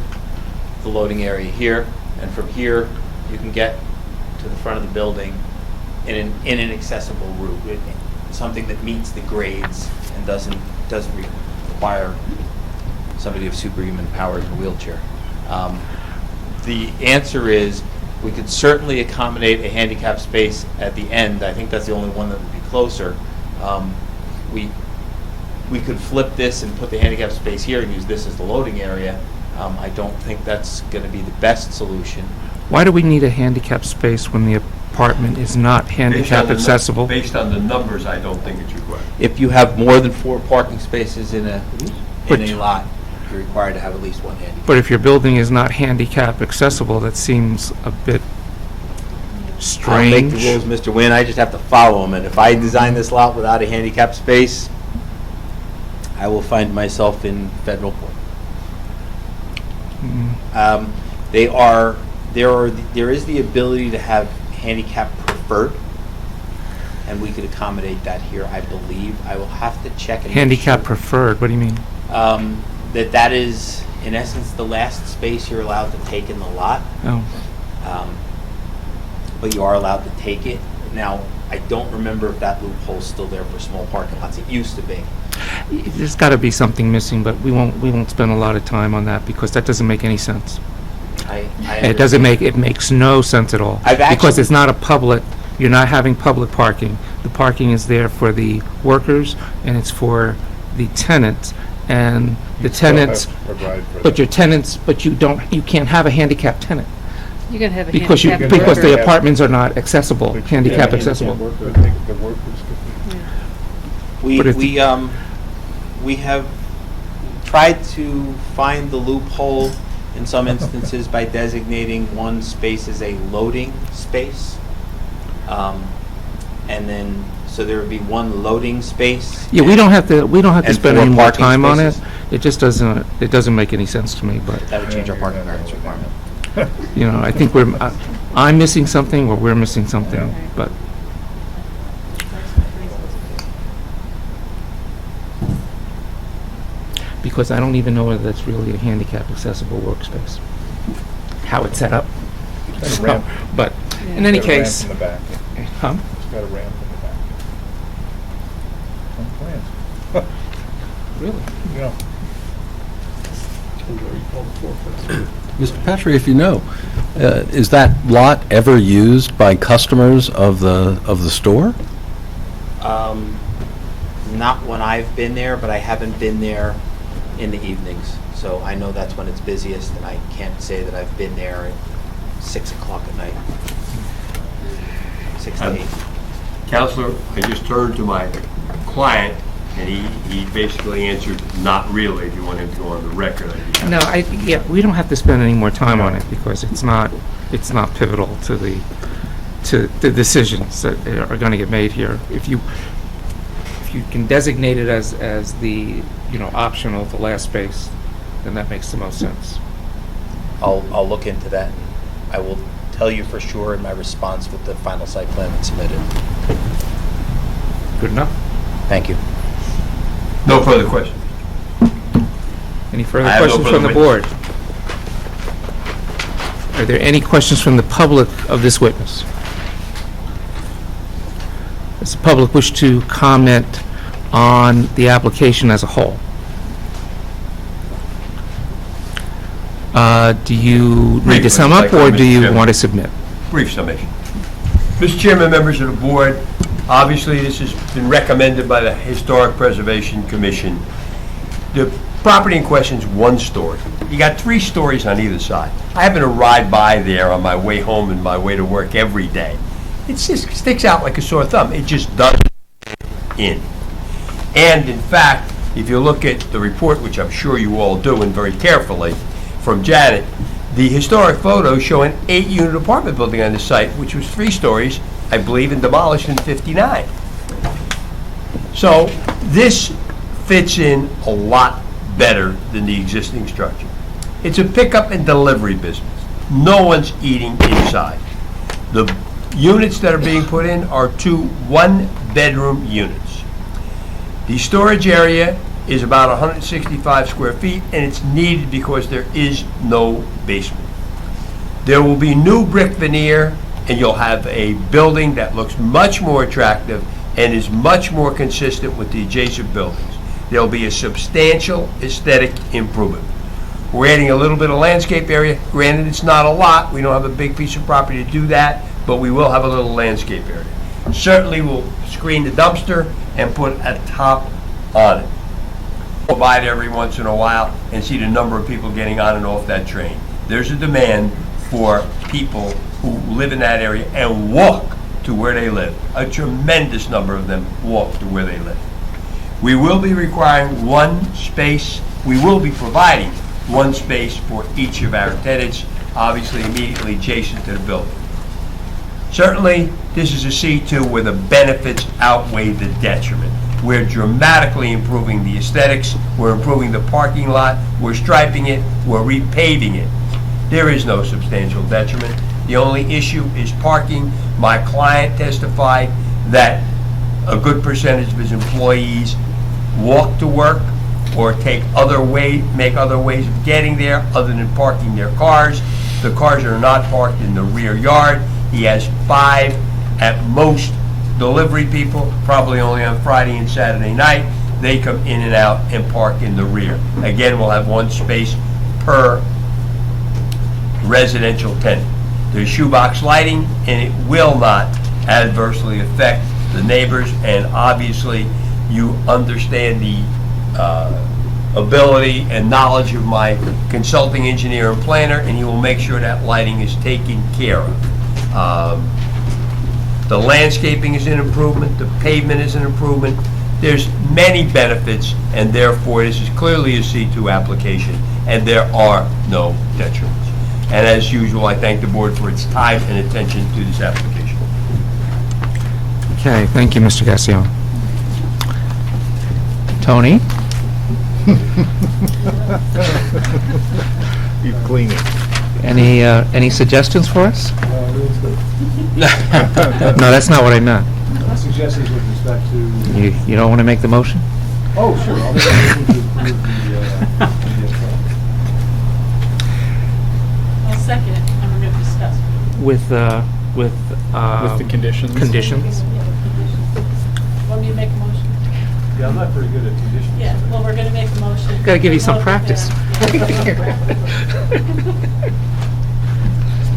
the loading area here, and from here you can get to the front of the building in an accessible route, something that meets the grades and doesn't require somebody of superhuman powers in a wheelchair. The answer is we could certainly accommodate a handicap space at the end. I think that's the only one that would be closer. We could flip this and put the handicap space here and use this as the loading area. I don't think that's going to be the best solution. Why do we need a handicap space when the apartment is not handicap accessible? Based on the numbers, I don't think it's required. If you have more than 4 parking spaces in a lot, you're required to have at least one handicap. But if your building is not handicap accessible, that seems a bit I'll make strange. the rules, Mr. Nguyen. I just have to follow them. And if I design this lot without a handicap space, I will find myself in federal court. There is the ability to have handicap preferred, and we could accommodate that here, I believe. I will have to check. And make Handicap sure, preferred, what do you mean? that is, in essence, the last space you're allowed to take in the lot. Oh, But you are allowed to take it. Now, I don't remember if that loophole's still there for small parking lots. It used to be. there's got to be something missing, but we won't spend a lot of time on that because that doesn't make any sense. It makes no sense at all. Because it's not a public, you're not having public parking. The parking is there for the workers and it's for the tenants. And the tenants, but your tenants, but you can't have a handicapped tenant. You can have a Because handicap. because the apartments are not accessible, handicap accessible. We have tried to find the loophole in some instances by designating one space as a loading space. And then, so there would be one loading space. Yeah, we don't have to and spend 4 any more parking time on it. spaces. It just doesn't make any sense to me, but, That would change our parking variance requirement. you know, I think I'm missing something or we're missing something, but. Because I don't even know whether that's really a handicap accessible workspace, how it's set up. It's got a ramp. But in any It's got a ramp case. in the back. Huh? It's got a ramp in the back. On plans. Really? Yeah. Mr. Petrie, if you know, is that lot ever used by customers of the store? Not when I've been there, but I haven't been there in the evenings. So I know that's when it's busiest, and I can't say that I've been there at 6 o'clock at night. 6 to 8. Counselor, I just turned to my client, and he basically answered, not really, if you want him to go on the record. No, we don't have to spend any more time on it because it's not pivotal to the decisions that are going to get made here. If you can designate it as the, optional, the last space, then that makes the most sense. I'll look into that, and I will tell you for sure in my response with the final site plan that's submitted. Good enough? Thank you. No further questions. Any further I have no questions further from the board? Are there any questions from the public of this witness? Does the public wish to comment on the application as a whole? Do you need to sum up, or do you want to submit? Brief summation. Mr. Chairman, members of the board, obviously this has been recommended by the Historic Preservation Commission. The property in question is one story. You got 3 stories on either side. I happen to ride by there on my way home and my way to work every day. It just sticks out like a sore thumb. It just doesn't fit in. And in fact, if you look at the report, which I'm sure you all do and very carefully, from Janet, the historic photos show an 8-unit apartment building on the site, which was 3 stories, I believe, and demolished in '59. So this fits in a lot better than the existing structure. It's a pickup and delivery business. No one's eating inside. The units that are being put in are 2 one-bedroom units. The storage area is about 165 square feet, and it's needed because there is no basement. There will be new brick veneer, and you'll have a building that looks much more attractive and is much more consistent with the adjacent buildings. There'll be a substantial aesthetic improvement. We're adding a little bit of landscape area. Granted, it's not a lot. We don't have a big piece of property to do that, but we will have a little landscape area. Certainly, we'll screen the dumpster and put a top on it. Go by there every once in a while and see the number of people getting on and off that train. There's a demand for people who live in that area and walk to where they live. A tremendous number of them walk to where they live. We will be requiring 1 space. We will be providing 1 space for each of our tenants, obviously immediately adjacent to the building. Certainly, this is a C2 where the benefits outweigh the detriment. We're dramatically improving the aesthetics, we're improving the parking lot, we're striping it, we're repaving it. There is no substantial detriment. The only issue is parking. My client testified that a good percentage of his employees walk to work or make other ways of getting there other than parking their cars. The cars are not parked in the rear yard. He has 5 at most delivery people, probably only on Friday and Saturday night. They come in and out and park in the rear. Again, we'll have 1 space per residential tenant. There's shoebox lighting, and it will not adversely affect the neighbors, and obviously you understand the ability and knowledge of my consulting engineer and planner, and he will make sure that lighting is taken care of. The landscaping is an improvement, the pavement is an improvement. There's many benefits, and therefore this is clearly a C2 application, and there are no detriments. And as usual, I thank the board for its time and attention to this application. Okay, thank you, Mr. Gassion. Tony? Keep cleaning. Any suggestions for us? No, that's not what I meant. Suggestions with respect to... You don't want to make the motion? Oh, sure. I'll make a motion to approve the I'll second it, and we're going to discuss. With the conditions. Conditions? Want me to make a motion? Yeah, I'm not very good at conditions. Yeah, well, we're going to make a motion. Got to give you some practice.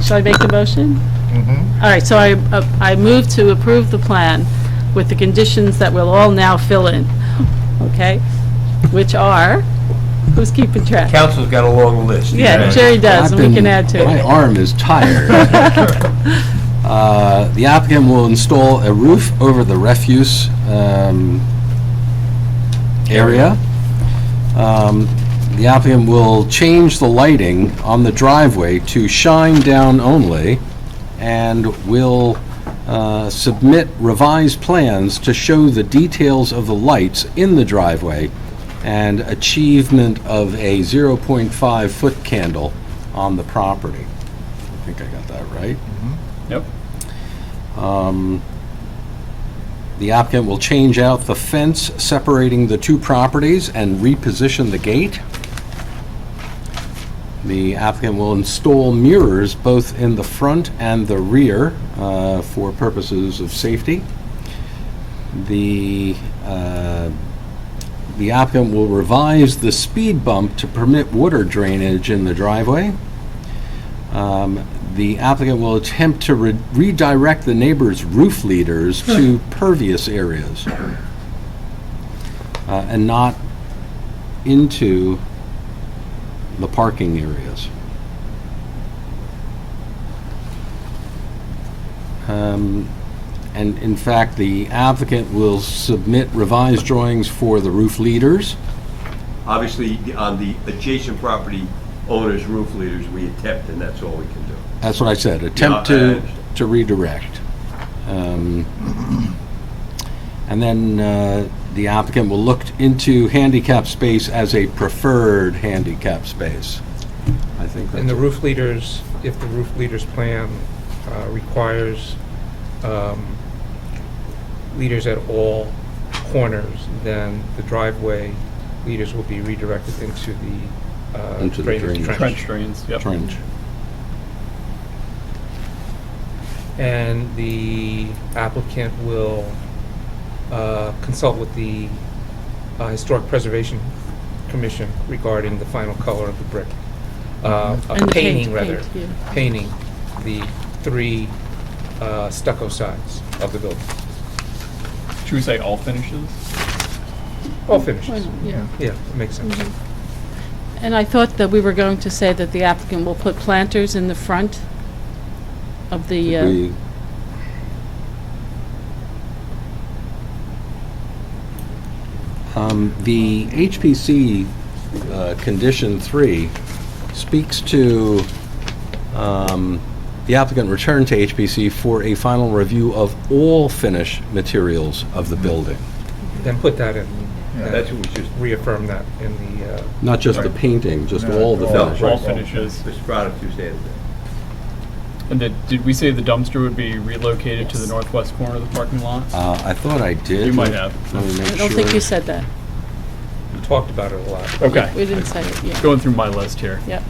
Shall I make the motion? Mm-hmm. All right, so I move to approve the plan with the conditions that we'll all now fill in, okay? Which are, who's keeping track? Council's got a long list. Yeah, Jerry does, and we can add to My it. arm is tired. The applicant will install a roof over the refuse area. The applicant will change the lighting on the driveway to shine down only, and will submit revised plans to show the details of the lights in the driveway and achievement of a 0.5 foot candle on the property. I think I got that right. Yep. The applicant will change out the fence separating the two properties and reposition the gate. The applicant will install mirrors both in the front and the rear for purposes of safety. The applicant will revise the speed bump to permit water drainage in the driveway. The applicant will attempt to redirect the neighbor's roof leaders to pervious areas and not into the parking areas. And in fact, the applicant will submit revised drawings for the roof leaders. Obviously, on the adjacent property owner's roof leaders, we attempt, and that's all we can do. That's what I said, attempt Yeah, to redirect. And then the applicant will look into handicap space as a preferred handicap space. I think that's And the it. roof leaders, if the roof leaders plan requires leaders at all corners, then the driveway leaders will be redirected into the Into the drainage drainage. Trench drains, yep. Trench. And the applicant will consult with the Historic Preservation Commission regarding the final color of the brick. And the Painting, paint, rather. yeah. Painting the 3 stucco sides of the building. Should we say all finishes? All finishes. Yeah. Yeah, it makes sense. And I thought that we were going to say that the applicant will put planters in the front of the, The HPC Condition 3 speaks to the applicant return to HPC for a final review of all finish materials of the building, Then put that in. Yeah, that's what we just. Reaffirm that in the, not just the painting, just all the No, finish. All finishes. Mr. Product, you said that. And did we say the dumpster would be relocated to the northwest corner of the parking lot? I thought I did. You might have. Let me make I don't think sure. you said that. we talked about it a lot. Okay. We didn't say it, yeah. Going through my list here. Yep.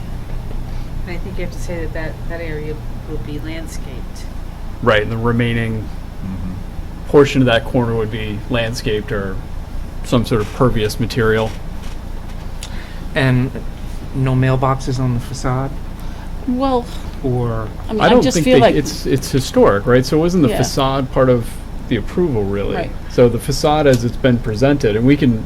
And I think you have to say that area will be landscaped. Right, and the remaining portion of that corner would be landscaped or some sort of pervious material. And no mailboxes on the facade, Well, or I mean, I I don't just think feel like, it's historic, right? So wasn't the Yeah. facade part of the approval, really? Right. So the facade as it's been presented, and we can,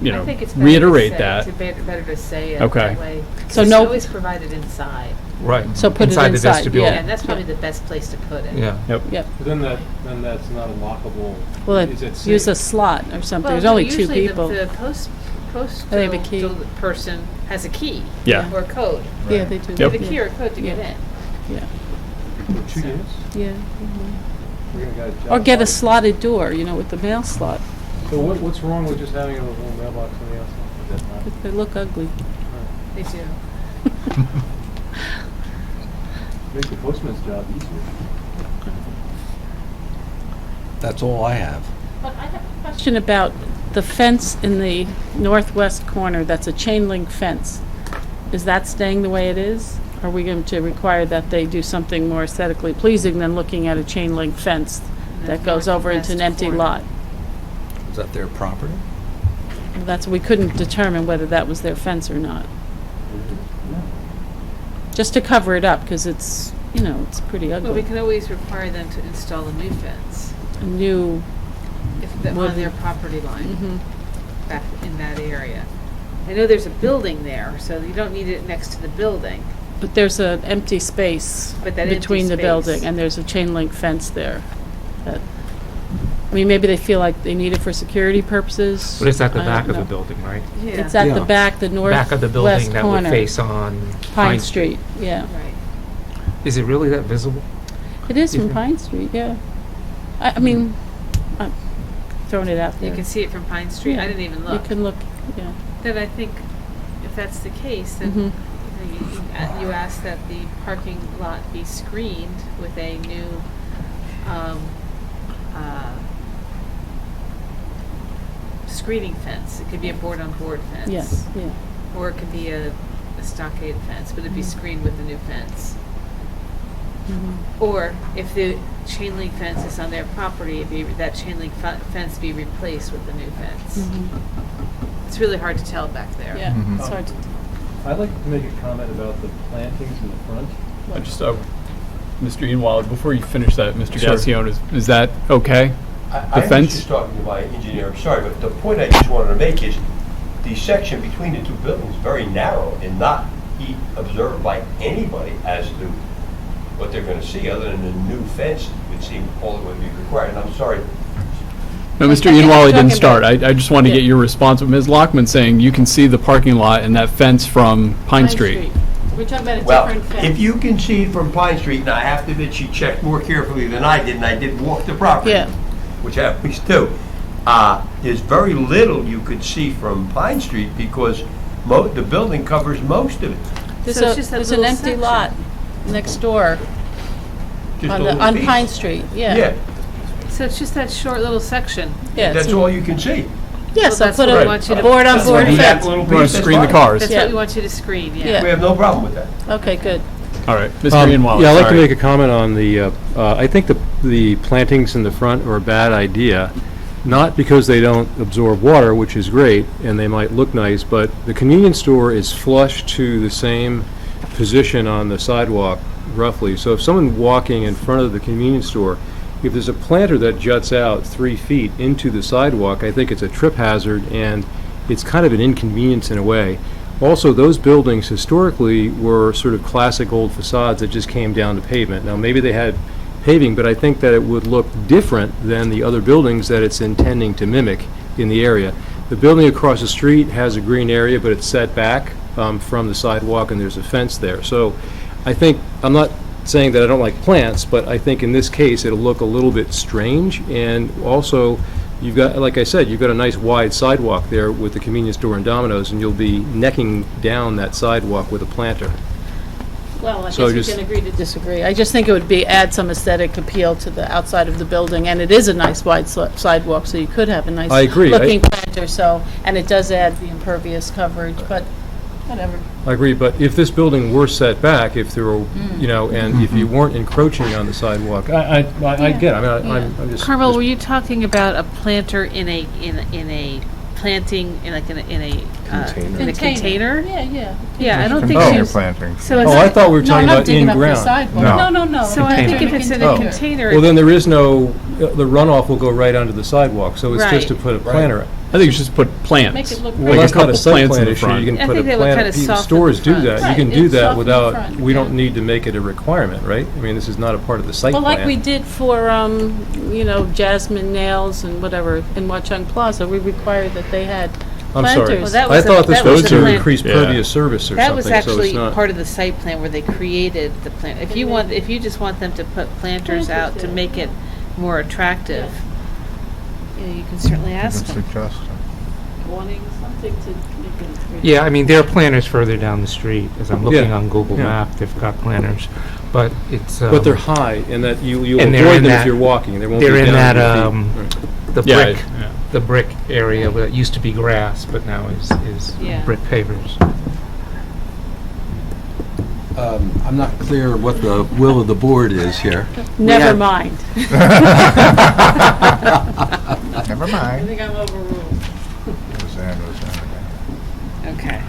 I think it's better to reiterate say- that. It's better to say it Okay. that way. So It's no- always provided inside. right? So put it inside the inside, vestibule. yeah. And that's probably the best place to put it. Yeah. Yep. yep. But then that's not a lockable. Well, is it use safe? a slot or something. Well, There's no, only 2 usually people. the They have a key. postal person has a key. Yeah. Or a code. Yeah, they do. Yep. They have a key or a code to get Yeah. in. Yeah, For 2 years? yeah. We're gonna get a Or job get a done. slotted door, with the mail slot. So what's wrong with just having a little mailbox on the outside? Is that not? They look ugly. They do. Make the postman's job easier. That's all I have. But I have a question about the fence in the northwest corner, that's a chain link fence. Is that staying the way it is? Are we going to require that they do something more aesthetically pleasing than looking at a chain link fence that goes over into an empty lot? Is that their property? Well, we couldn't determine whether that was their fence or not. Just to cover it up, because it's, it's pretty Well, we ugly. can always require them to install a new fence A new, if on Wooden. their property line, mhm. back in that area. I know there's a building there, so you don't need it next to the building. But there's an empty space But that empty between the space- building, and there's a chain link fence there. Maybe they feel like they need it for security purposes. But it's at the I back don't of the know. building, right? Yeah. It's at the Yeah. back, the Back of the northwest building that would corner. face on Pine Street, yeah. Right. Is it really that visible? It is from Mhm. Pine Street, yeah. I mean, I'm throwing it out there. You can see it from Pine Street. I Yeah. didn't even You look. can look, yeah. Then I think if that's the case, then Mhm. you ask that the parking lot be screened with a new screening fence. It could be a board-on-board fence. Yes, yeah. Or it could be a stockade fence, but it'd be screened with the new fence. Or if the chain link fence is on their property, that chain link fence be replaced with the new fence. It's really hard to tell back there. Yeah, it's hard to. I'd like to make a comment about the plantings in the front. I just, Mr. Ianwald, before you finish that, Mr. Sure. Gassion, is that okay? I was fence? just talking to my engineer, I'm sorry, but the point I just wanted to make is the section between the two buildings is very narrow and not observed by anybody as to what they're going to see, other than the new fence would seem all that would be required. And I'm sorry. No, Mr. Ianwald didn't start. I just wanted to get your response. Ms. Lockman saying you can see the parking lot and that fence from Pine Street. We're talking about a Well, different fence. if you can see it from Pine Street, and I have to admit she checked more carefully than I did, and I did walk the property, Yeah. which happens too, there's very little you could see from Pine Street because the building covers most of it. There's So it's just that there's an little empty section. lot next door Just a on little piece. Pine Street, yeah. Yeah, So it's just that short little section. Yeah, that's all you can see. Yeah, Well, so that's put what we a want you to- board-on-board That fence. little We want piece, to that's screen the fine. cars. That's Yeah. what we want you to screen, Yeah. yeah. We have no problem with that. Okay, good. All right, Mr. Ianwald, Yeah, I'd like to sorry. make a comment on the, I think the plantings in the front are a bad idea, not because they don't absorb water, which is great, and they might look nice, but the convenience store is flush to the same position on the sidewalk, roughly. So if someone walking in front of the convenience store, if there's a planter that juts out 3 feet into the sidewalk, I think it's a trip hazard, and it's kind of an inconvenience in a way. Also, those buildings historically were sort of classic old facades that just came down to pavement. Now, maybe they had paving, but I think that it would look different than the other buildings that it's intending to mimic in the area. The building across the street has a green area, but it's set back from the sidewalk, and there's a fence there. So I think, I'm not saying that I don't like plants, but I think in this case, it'll look a little bit strange, and also, you've got, like I said, you've got a nice wide sidewalk there with the convenience store and Domino's, and you'll be necking down that sidewalk with a planter. Well, I So guess we just- can agree to disagree. I just think it would add some aesthetic appeal to the outside of the building, and it is a nice wide sidewalk, so you could have a nice I agree. looking planter, so, and it does add the impervious coverage, but whatever. I agree, but if this building were set back, if there were, you know, and if you weren't encroaching on the sidewalk, I get it. I mean, I'm just... Carmel, just- were you talking about a planter in a planting, in a container? Yeah, yeah. Yeah, I don't think Container she's. planting. So it's Oh, I thought we were No, talking not about digging up the in-ground. sidewalk. No. No. So I think if it's in a Oh. container. Well, then there is no, the runoff will go right onto the sidewalk, so it's just to Right. put a planter. I think you should just put plants. Make it look Well, Like a that's not couple a site plants in plan the issue. front. You can I put a think they would plant, kinda soften the stores do front. that. You Right, can it's do that soften the without, front, we yeah. don't need to make it a requirement, right? I mean, this is not a part of the site Well, plan. like we did for, Jasmine Nails and whatever in Watchung Plaza, we required that they had I'm sorry. planters. Well, that I was a- thought this that was was a to plan- increase Yeah. pervious service or something, That was so it's actually not... part of the site plan where they created the plant. If you just want them to put planters out to make it more attractive, you can certainly ask them. Suggest. Wanting something to make it. Yeah, I mean, there are planters further down the street. As I'm looking Yeah, on Google yeah. Map, they've got planters, but it's... But they're high, and that you'll and they're avoid in them if that- you're walking. They won't be They're in down that, at your feet. Right. the Yeah, brick, yeah. the brick area that used to be grass, but now is Yeah. brick pavers. I'm not clear what the will of the board is here. Never have- mind. Never I mind. think I'm overruled. Okay.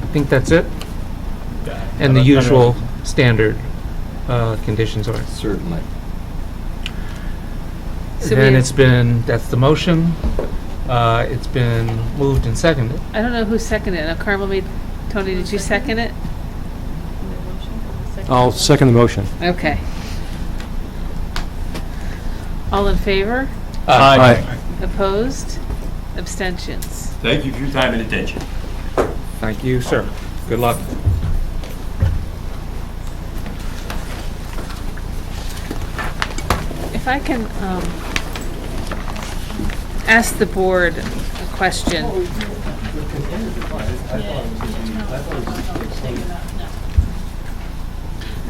I think that's it. And the usual standard conditions are. Certainly. So Then we- it's been, that's the motion. It's been moved and seconded. I don't know who seconded it. Now, Carmel made, Tony, did you second it? I'll second the motion. Okay. All in favor? Aye. Opposed? Abstentions? Thank you for your time and attention. Thank you, sir. Good luck. If I can ask the board a question.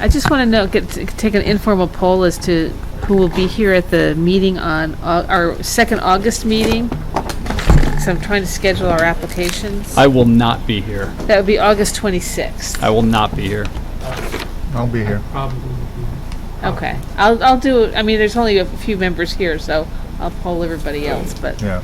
I just want to know, take an informal poll as to who will be here at the meeting on our second August meeting. because I'm trying to schedule our applications. I will not be here. That would be August 26th. I will not be here. I'll be here. Probably. Okay. I'll do, I mean, there's only a few members here, so I'll poll everybody else, but, Yeah.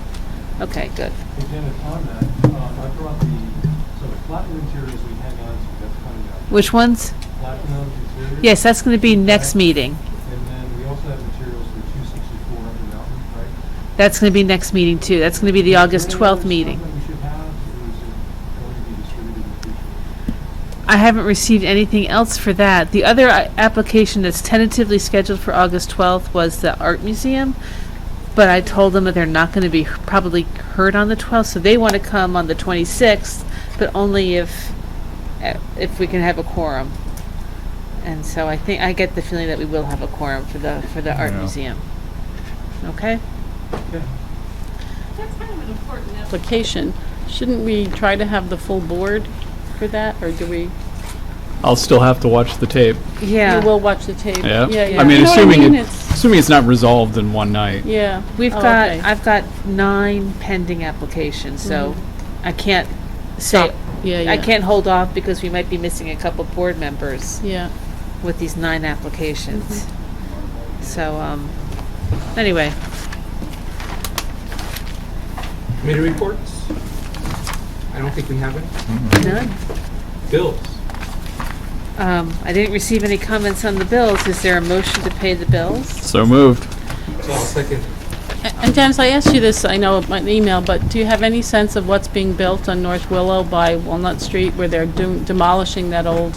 okay, good. Hey, Janet, on that, I brought so the platinum materials we hang on to, that's coming up. Which ones? Platinum materials? Yes, that's going to be next meeting. And then we also have materials for 264 Under Mountain, right? That's going to be next meeting, too. That's going to be the August 12th meeting. Is there any other stuff that we should have, or is it going to be distributed in the future? I haven't received anything else for that. The other application that's tentatively scheduled for August 12th was the Art Museum, but I told them that they're not going to be probably heard on the 12th, so they want to come on the 26th, but only if we can have a quorum. And so I think, I get the feeling that we will have a quorum for the Art Yeah. Museum. Okay? That's kind of an important application. Shouldn't we try to have the full board for that, or do we? I'll still have to watch the tape. Yeah. You will watch the tape. Yeah. Yeah. I mean, You know what I assuming mean? assuming it's not resolved in one night. Yeah. We've Oh, got, okay. I've got 9 pending applications, so I can't say, Stop. Yeah, yeah. I can't hold off because we might be missing a couple board members Yeah. with these 9 applications. So, anyway, Committee reports? I don't think we have any. none. Bills? I didn't receive any comments on the bills. Is there a motion to pay the bills? So moved. So I'll second. And Dennis, I asked you this, I know, in my email, but do you have any sense of what's being built on North Willow by Walnut Street, where they're demolishing those old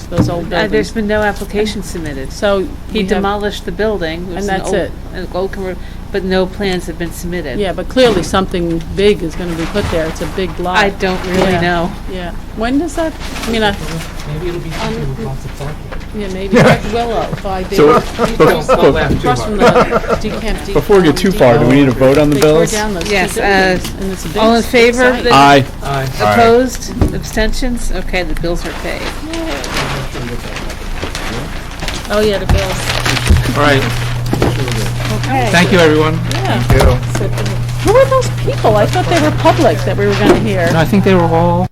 There's buildings? been no application submitted. So He we have- demolished the building. which And is an that's old- it. an old but no plans have been submitted. Yeah, but clearly something big is going to be put there. It's a big lot. I don't really Yeah. know. Yeah. When does that? I mean, Maybe it'll be something with lots of parking. yeah, maybe North Willow by the So, Don't laugh too across from the decamp. Before we get too far, do we need to vote on the They tore bills? down those two Yes, buildings, and it's a big all in favor of site. the- Aye. Aye. Opposed? Abstentions? Okay, the bills are paid. Oh, yeah, the bills. All right. Okay. Thank you, everyone. Yeah. Thank you. Who were those people? I thought they were public that we were going to hear. No, I think they were all